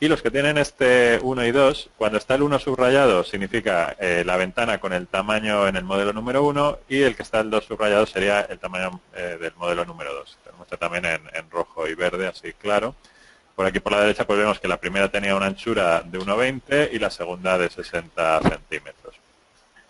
Y los que tienen este 1 y 2, cuando está el 1 subrayado significa la ventana con el tamaño en el modelo número 1 y el que está el 2 subrayado sería el tamaño del modelo número 2. Tenemos este también en rojo y verde, así claro. Por aquí por la derecha pues vemos que la primera tenía una anchura de 1,20 y la segunda de 60 centímetros.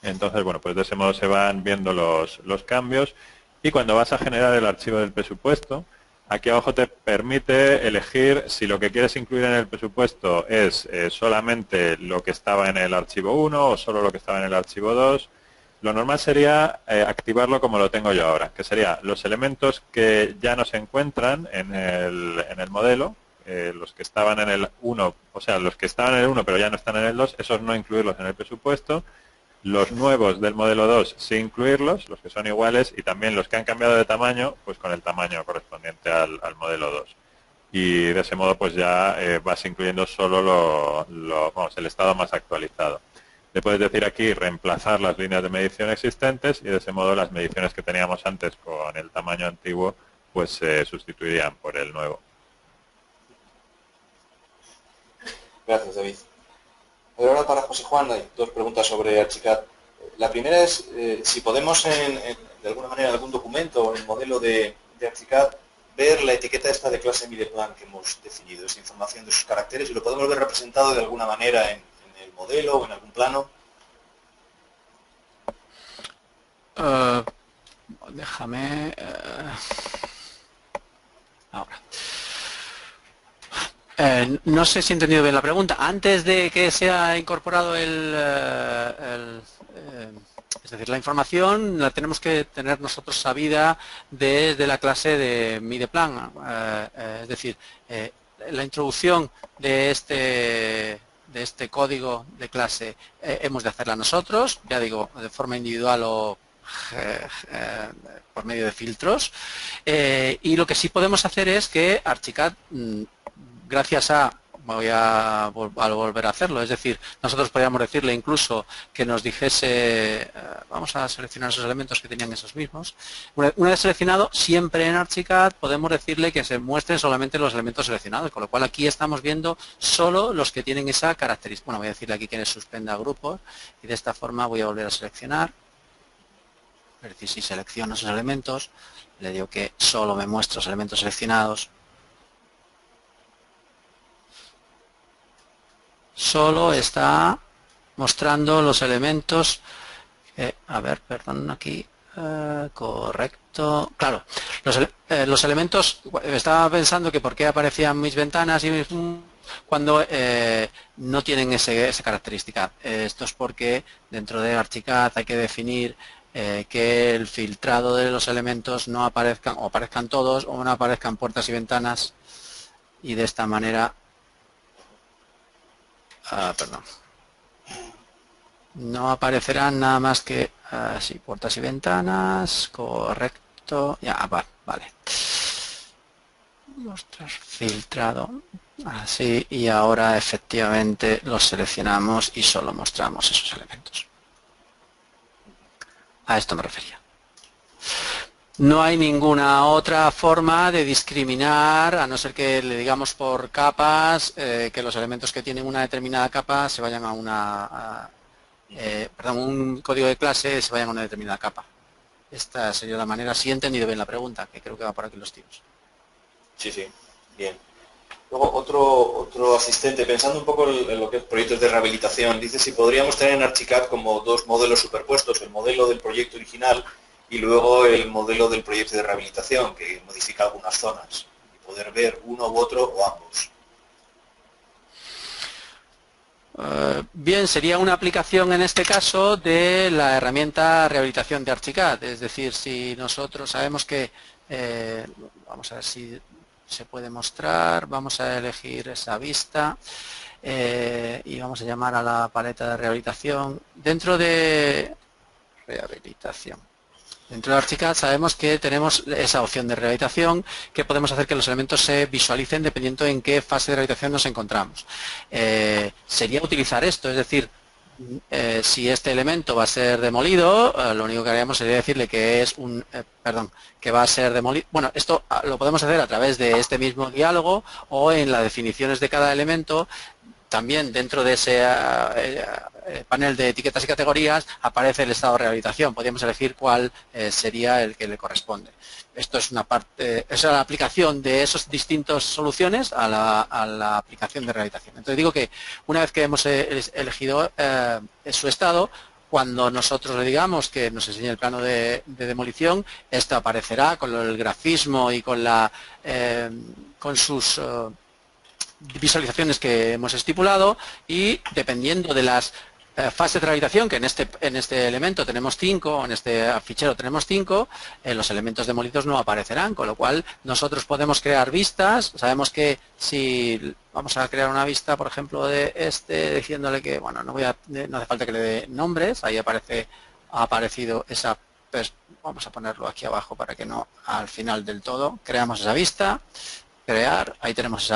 Entonces, bueno, pues de ese modo se van viendo los cambios y cuando vas a generar el archivo del presupuesto, aquí abajo te permite elegir si lo que quieres incluir en el presupuesto es solamente lo que estaba en el archivo 1 o solo lo que estaba en el archivo 2. Lo normal sería activarlo como lo tengo yo ahora, que sería los elementos que ya no se encuentran en el modelo, los que estaban en el 1, o sea, los que estaban en el 1 pero ya no están en el 2, esos no incluirlos en el presupuesto. Los nuevos del modelo 2 sí incluirlos, los que son iguales, y también los que han cambiado de tamaño, pues con el tamaño correspondiente al modelo 2. Y de ese modo pues ya vas incluyendo solo el estado más actualizado. Le puedes decir aquí reemplazar las líneas de medición existentes y de ese modo las mediciones que teníamos antes con el tamaño antiguo pues se sustituirían por el nuevo. Gracias, David. Ahora para José Juan hay dos preguntas sobre Archicad. La primera es si podemos de alguna manera en algún documento o en el modelo de Archicad ver la etiqueta esta de clase Mideplan que hemos definido, esa información de sus caracteres, y lo podemos ver representado de alguna manera en el modelo o en algún plano. Déjame ahora. No sé si he entendido bien la pregunta. Antes de que sea incorporado es decir, la información la tenemos que tener nosotros sabida desde la clase de Mideplan. Es decir, la introducción de este código de clase hemos de hacerla nosotros, ya digo, de forma individual o por medio de filtros. Y lo que sí podemos hacer es que Archicad, gracias a, voy a volver a hacerlo, es decir, nosotros podríamos decirle incluso que nos dijese, vamos a seleccionar esos elementos que tenían esos mismos. Una vez seleccionado, siempre en Archicad podemos decirle que se muestren solamente los elementos seleccionados, con lo cual aquí estamos viendo solo los que tienen esa característica. Bueno, voy a decirle aquí que suspenda grupos y de esta forma voy a volver a seleccionar. Es decir, si selecciono esos elementos, le digo que solo me muestra los elementos seleccionados. Solo está mostrando los elementos. A ver, perdón, aquí. Correcto. Claro, los elementos, estaba pensando que por qué aparecían mis ventanas y cuando no tienen esa característica. Esto es porque dentro de Archicad hay que definir que el filtrado de los elementos no aparezcan, o aparezcan todos, o no aparezcan puertas y ventanas, y de esta manera, perdón, no aparecerán nada más que sí, puertas y ventanas, correcto, ya, vale. Mostrar filtrado, así, y ahora efectivamente los seleccionamos y solo mostramos esos elementos. A esto me refería. No hay ninguna otra forma de discriminar, a no ser que le digamos por capas, que los elementos que tienen una determinada capa se vayan a un código de clase se vayan a una determinada capa. Esta sería la manera, si he entendido bien la pregunta, que creo que va por aquí los tiros. Sí, bien. Luego otro asistente, pensando un poco en lo que es proyectos de rehabilitación, dice si podríamos tener en Archicad como dos modelos superpuestos, el modelo del proyecto original y luego el modelo del proyecto de rehabilitación, que modifica algunas zonas, y poder ver uno u otro o ambos. Bien, sería una aplicación en este caso de la herramienta rehabilitación de Archicad, es decir, si nosotros sabemos que, vamos a ver si se puede mostrar, vamos a elegir esa vista y vamos a llamar a la paleta de rehabilitación. Dentro de rehabilitación, dentro de Archicad sabemos que tenemos esa opción de rehabilitación, que podemos hacer que los elementos se visualicen dependiendo en qué fase de rehabilitación nos encontramos. Sería utilizar esto, es decir, si este elemento va a ser demolido, lo único que haríamos sería decirle que es que va a ser demolido. Bueno, esto lo podemos hacer a través de este mismo diálogo o en las definiciones de cada elemento. También dentro de ese panel de etiquetas y categorías aparece el estado de rehabilitación. Podríamos elegir cuál sería el que le corresponde. Esto es una parte, es la aplicación de esas distintas soluciones a la aplicación de rehabilitación. Entonces digo que una vez que hemos elegido su estado, cuando nosotros le digamos que nos enseñe el plano de demolición, esto aparecerá con el grafismo y con sus visualizaciones que hemos estipulado, y dependiendo de las fases de rehabilitación, que en este elemento tenemos 5, en este fichero tenemos 5, los elementos demolidos no aparecerán, con lo cual nosotros podemos crear vistas. Sabemos que si vamos a crear una vista, por ejemplo, de diciéndole que, bueno, no hace falta que le dé nombres, ahí ha aparecido esa, vamos a ponerlo aquí abajo para que no al final del todo, creamos esa vista, crear, ahí tenemos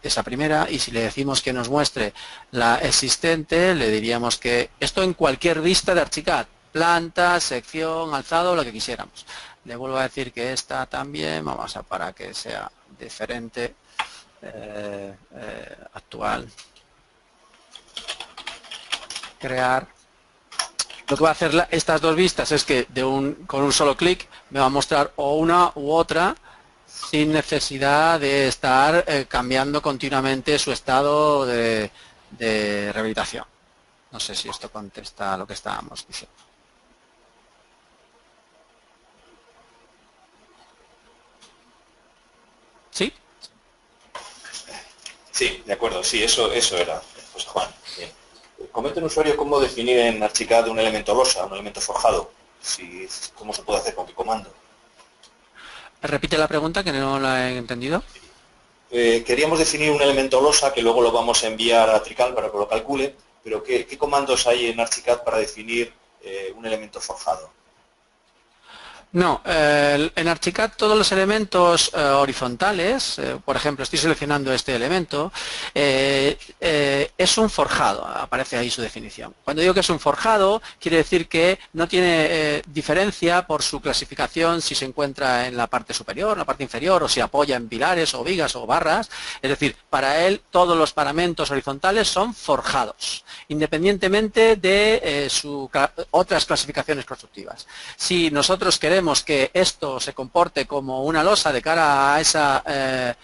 esa primera, y si le decimos que nos muestre la existente, le diríamos que esto en cualquier vista de Archicad, planta, sección, alzado, lo que quisiéramos. Le vuelvo a decir que esta también, vamos a para que sea diferente, actual, crear. Lo que va a hacer estas dos vistas es que con un solo clic me va a mostrar o una u otra, sin necesidad de estar cambiando continuamente su estado de rehabilitación. No sé si esto contesta a lo que estábamos diciendo. ¿Sí? Sí, de acuerdo, sí, eso era, José Juan. Bien. Comenta un usuario cómo definir en Archicad un elemento losa, un elemento forjado. ¿Cómo se puede hacer con qué comando? Repite la pregunta, que no la he entendido. Queríamos definir un elemento losa que luego lo vamos a enviar a Trical para que lo calcule, pero ¿qué comandos hay en Archicad para definir un elemento forjado? No, en Archicad todos los elementos horizontales, por ejemplo, estoy seleccionando este elemento, es un forjado, aparece ahí su definición. Cuando digo que es un forjado, quiere decir que no tiene diferencia por su clasificación si se encuentra en la parte superior, en la parte inferior, o si apoya en pilares o vigas o barras. Es decir, para él todos los paramentos horizontales son forjados, independientemente de otras clasificaciones constructivas. Si nosotros queremos que esto se comporte como una losa de cara a esa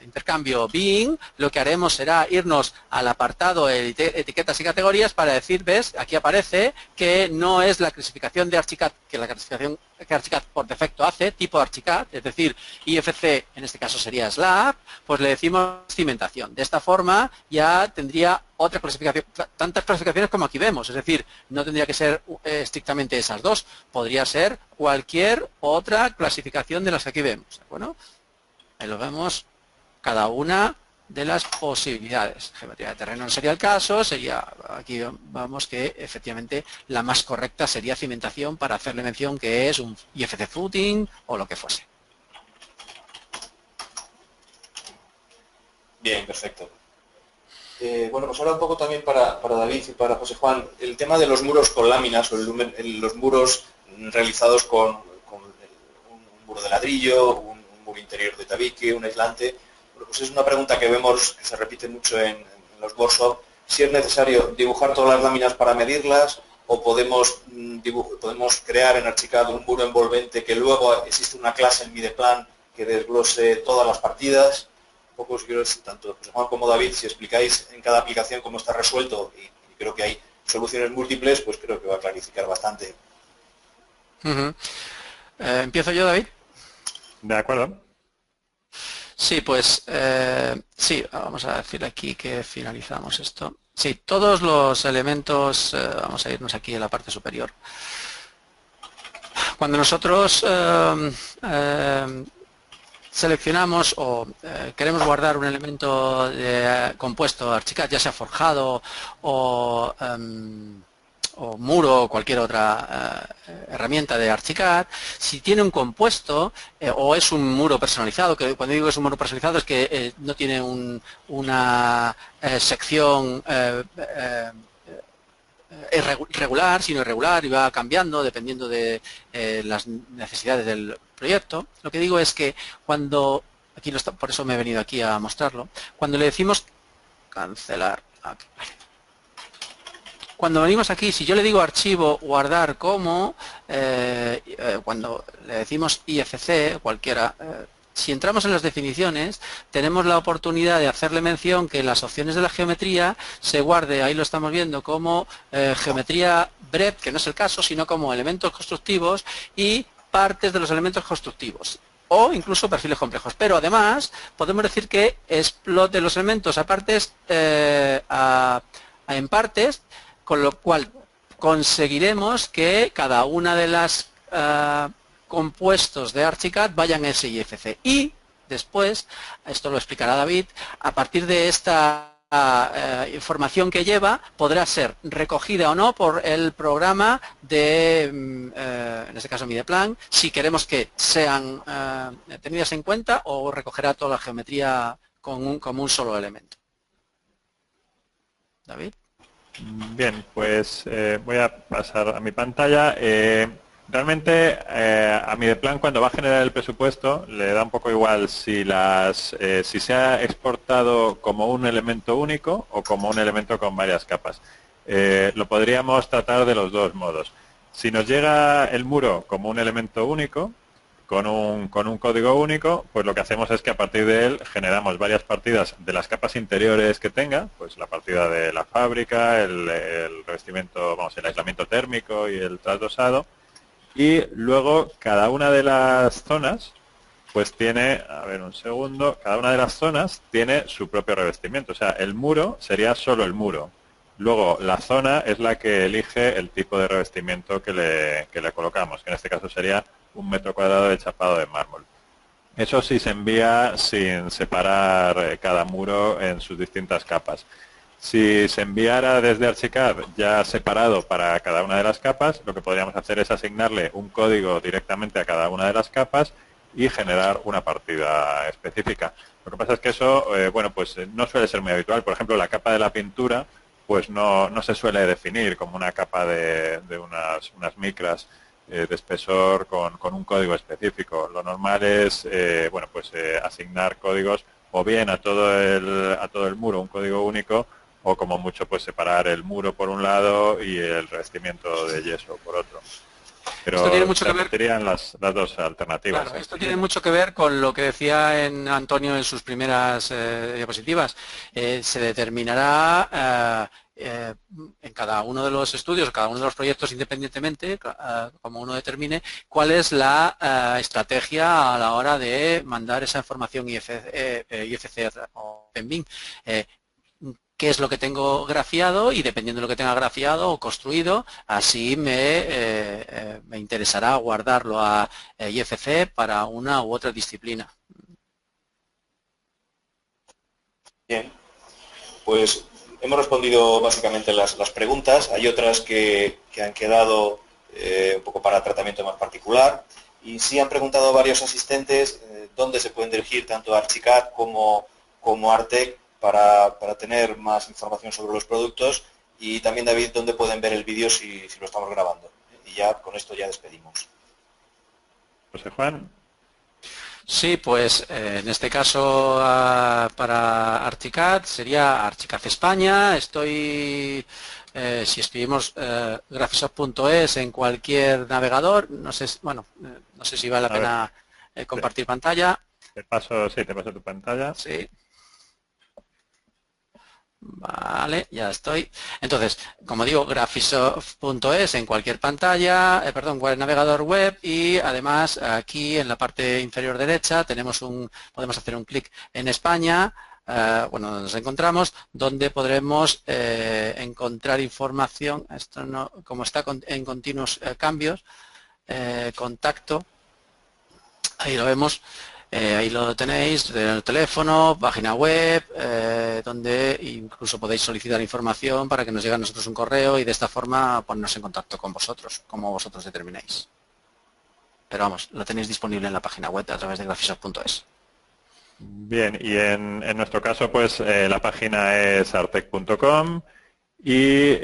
intercambio bin, lo que haremos será irnos al apartado etiquetas y categorías para decir, ves, aquí aparece que no es la clasificación de Archicad, que la clasificación que Archicad por defecto hace, tipo Archicad, es decir, IFC en este caso sería slab, pues le decimos cimentación. De esta forma ya tendría otra clasificación, tantas clasificaciones como aquí vemos, es decir, no tendría que ser estrictamente esas dos, podría ser cualquier otra clasificación de las que aquí vemos. Bueno, ahí lo vemos, cada una de las posibilidades. Geometría de terreno no sería el caso, sería, aquí vamos que efectivamente la más correcta sería cimentación para hacerle mención que es un IFC footing o lo que fuese. Bien, perfecto. Bueno, pues ahora un poco también para David y para José Juan, el tema de los muros con láminas o los muros realizados con un muro de ladrillo, un muro interior de tabique, un aislante. Bueno, pues es una pregunta que vemos que se repite mucho en los workshops. Si es necesario dibujar todas las láminas para medirlas o podemos crear en Archicad un muro envolvente que luego existe una clase en Mideplan que desglose todas las partidas. Un poco, si quiero, tanto José Juan como David, si explicáis en cada aplicación cómo está resuelto y creo que hay soluciones múltiples, pues creo que va a clarificar bastante. ¿Empiezo yo, David? De acuerdo. Sí, pues sí, vamos a decir aquí que finalizamos esto. Sí, todos los elementos, vamos a irnos aquí en la parte superior. Cuando nosotros seleccionamos o queremos guardar un elemento compuesto Archicad, ya sea forjado o muro o cualquier otra herramienta de Archicad, si tiene un compuesto o es un muro personalizado, que cuando digo que es un muro personalizado es que no tiene una sección regular, sino irregular y va cambiando dependiendo de las necesidades del proyecto. Lo que digo es que cuando, aquí lo está, por eso me he venido aquí a mostrarlo, cuando le decimos cancelar, aquí, vale. Cuando venimos aquí, si yo le digo archivo, guardar como, cuando le decimos IFC, cualquiera, si entramos en las definiciones, tenemos la oportunidad de hacerle mención que en las opciones de la geometría se guarde, ahí lo estamos viendo, como geometría breadth, que no es el caso, sino como elementos constructivos y partes de los elementos constructivos, o incluso perfiles complejos. Pero además, podemos decir que explote los elementos a partes, en partes, con lo cual conseguiremos que cada una de las compuestos de Archicad vayan a ese IFC. Y después, esto lo explicará David, a partir de esta información que lleva, podrá ser recogida o no por el programa de, en este caso Mideplan, si queremos que sean tenidas en cuenta, o recogerá toda la geometría como un solo elemento. David. Bien, pues voy a pasar a mi pantalla. Realmente a Mideplan, cuando va a generar el presupuesto, le da un poco igual si se ha exportado como un elemento único o como un elemento con varias capas. Lo podríamos tratar de los dos modos. Si nos llega el muro como un elemento único, con un código único, pues lo que hacemos es que a partir de él generamos varias partidas de las capas interiores que tenga, pues la partida de la fábrica, el revestimiento, el aislamiento térmico y el trasdosado, y luego cada una de las zonas pues tiene, a ver un segundo, cada una de las zonas tiene su propio revestimiento, o sea, el muro sería solo el muro. Luego, la zona es la que elige el tipo de revestimiento que le colocamos, que en este caso sería 1 metro cuadrado de chapado de mármol. Eso sí se envía sin separar cada muro en sus distintas capas. Si se enviara desde Archicad ya separado para cada una de las capas, lo que podríamos hacer es asignarle un código directamente a cada una de las capas y generar una partida específica. Lo que pasa es que eso, pues no suele ser muy habitual. Por ejemplo, la capa de la pintura pues no se suele definir como una capa de unas micras de espesor con un código específico. Lo normal es asignar códigos o bien a todo el muro un código único, o como mucho pues separar el muro por un lado y el revestimiento de yeso por otro. Pero esto tiene mucho que ver, serían las dos alternativas. claro, esto tiene mucho que ver con lo que decía Antonio en sus primeras diapositivas. Se determinará en cada uno de los estudios, cada uno de los proyectos independientemente, como uno determine, cuál es la estrategia a la hora de mandar esa información IFC o PEMBIM. Qué es lo que tengo grafiado y dependiendo de lo que tenga grafiado o construido, así me interesará guardarlo a IFC para una u otra disciplina. Bien, pues hemos respondido básicamente las preguntas. Hay otras que han quedado un poco para tratamiento más particular y sí han preguntado varios asistentes dónde se pueden dirigir tanto Archicad como Artec para tener más información sobre los productos y también, David, dónde pueden ver el vídeo si lo estamos grabando. Y ya con esto ya despedimos. José Juan. Sí, pues en este caso para Archicad sería Archicad España. Si escribimos graphisoft.es en cualquier navegador, no sé si vale la pena compartir pantalla. Te paso tu pantalla. Sí. Vale, ya estoy. Entonces, como digo, graphisoft.es en cualquier pantalla, cualquier navegador web y además aquí en la parte inferior derecha podemos hacer un clic en España, donde nos encontramos, donde podremos encontrar información, esto no, como está en continuos cambios, contacto, ahí lo vemos. Ahí lo tenéis, el teléfono, página web, donde incluso podéis solicitar información para que nos llegue a nosotros un correo y de esta forma ponernos en contacto con vosotros, como vosotros determinéis. Pero vamos, lo tenéis disponible en la página web a través de graphisoft.es. Bien, y en nuestro caso, pues la página es artec.com y,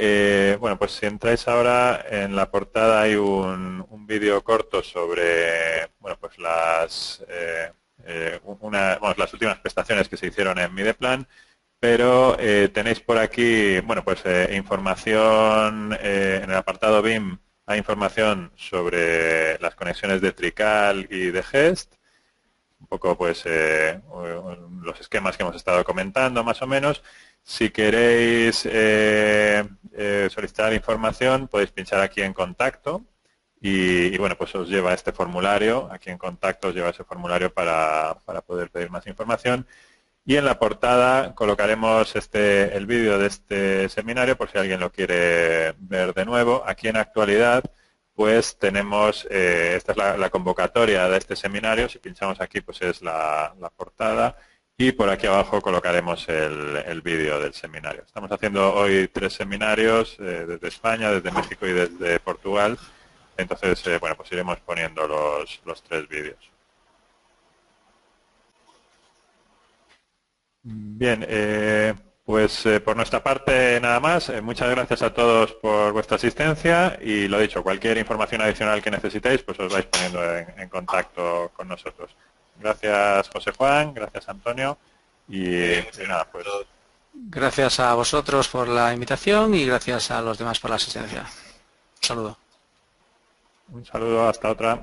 pues si entráis ahora en la portada hay un vídeo corto sobre, pues las últimas prestaciones que se hicieron en Mideplan, pero tenéis por aquí, información en el apartado BIM, hay información sobre las conexiones de Trical y de GEST, un poco los esquemas que hemos estado comentando más o menos. Si queréis solicitar información, podéis pinchar aquí en contacto y pues os lleva este formulario, aquí en contacto os lleva ese formulario para poder pedir más información. Y en la portada colocaremos el vídeo de este seminario por si alguien lo quiere ver de nuevo. Aquí en actualidad pues tenemos, esta es la convocatoria de este seminario, si pinchamos aquí pues es la portada. Y por aquí abajo colocaremos el vídeo del seminario. Estamos haciendo hoy 3 seminarios desde España, desde México y desde Portugal. Entonces, pues iremos poniendo los 3 vídeos. Bien, por nuestra parte nada más. Muchas gracias a todos por vuestra asistencia y lo dicho, cualquier información adicional que necesitéis, pues os vais poniendo en contacto con nosotros. Gracias José Juan, gracias Antonio y nada, pues. Gracias a vosotros por la invitación y gracias a los demás por la asistencia. Un saludo. Un saludo, hasta otra.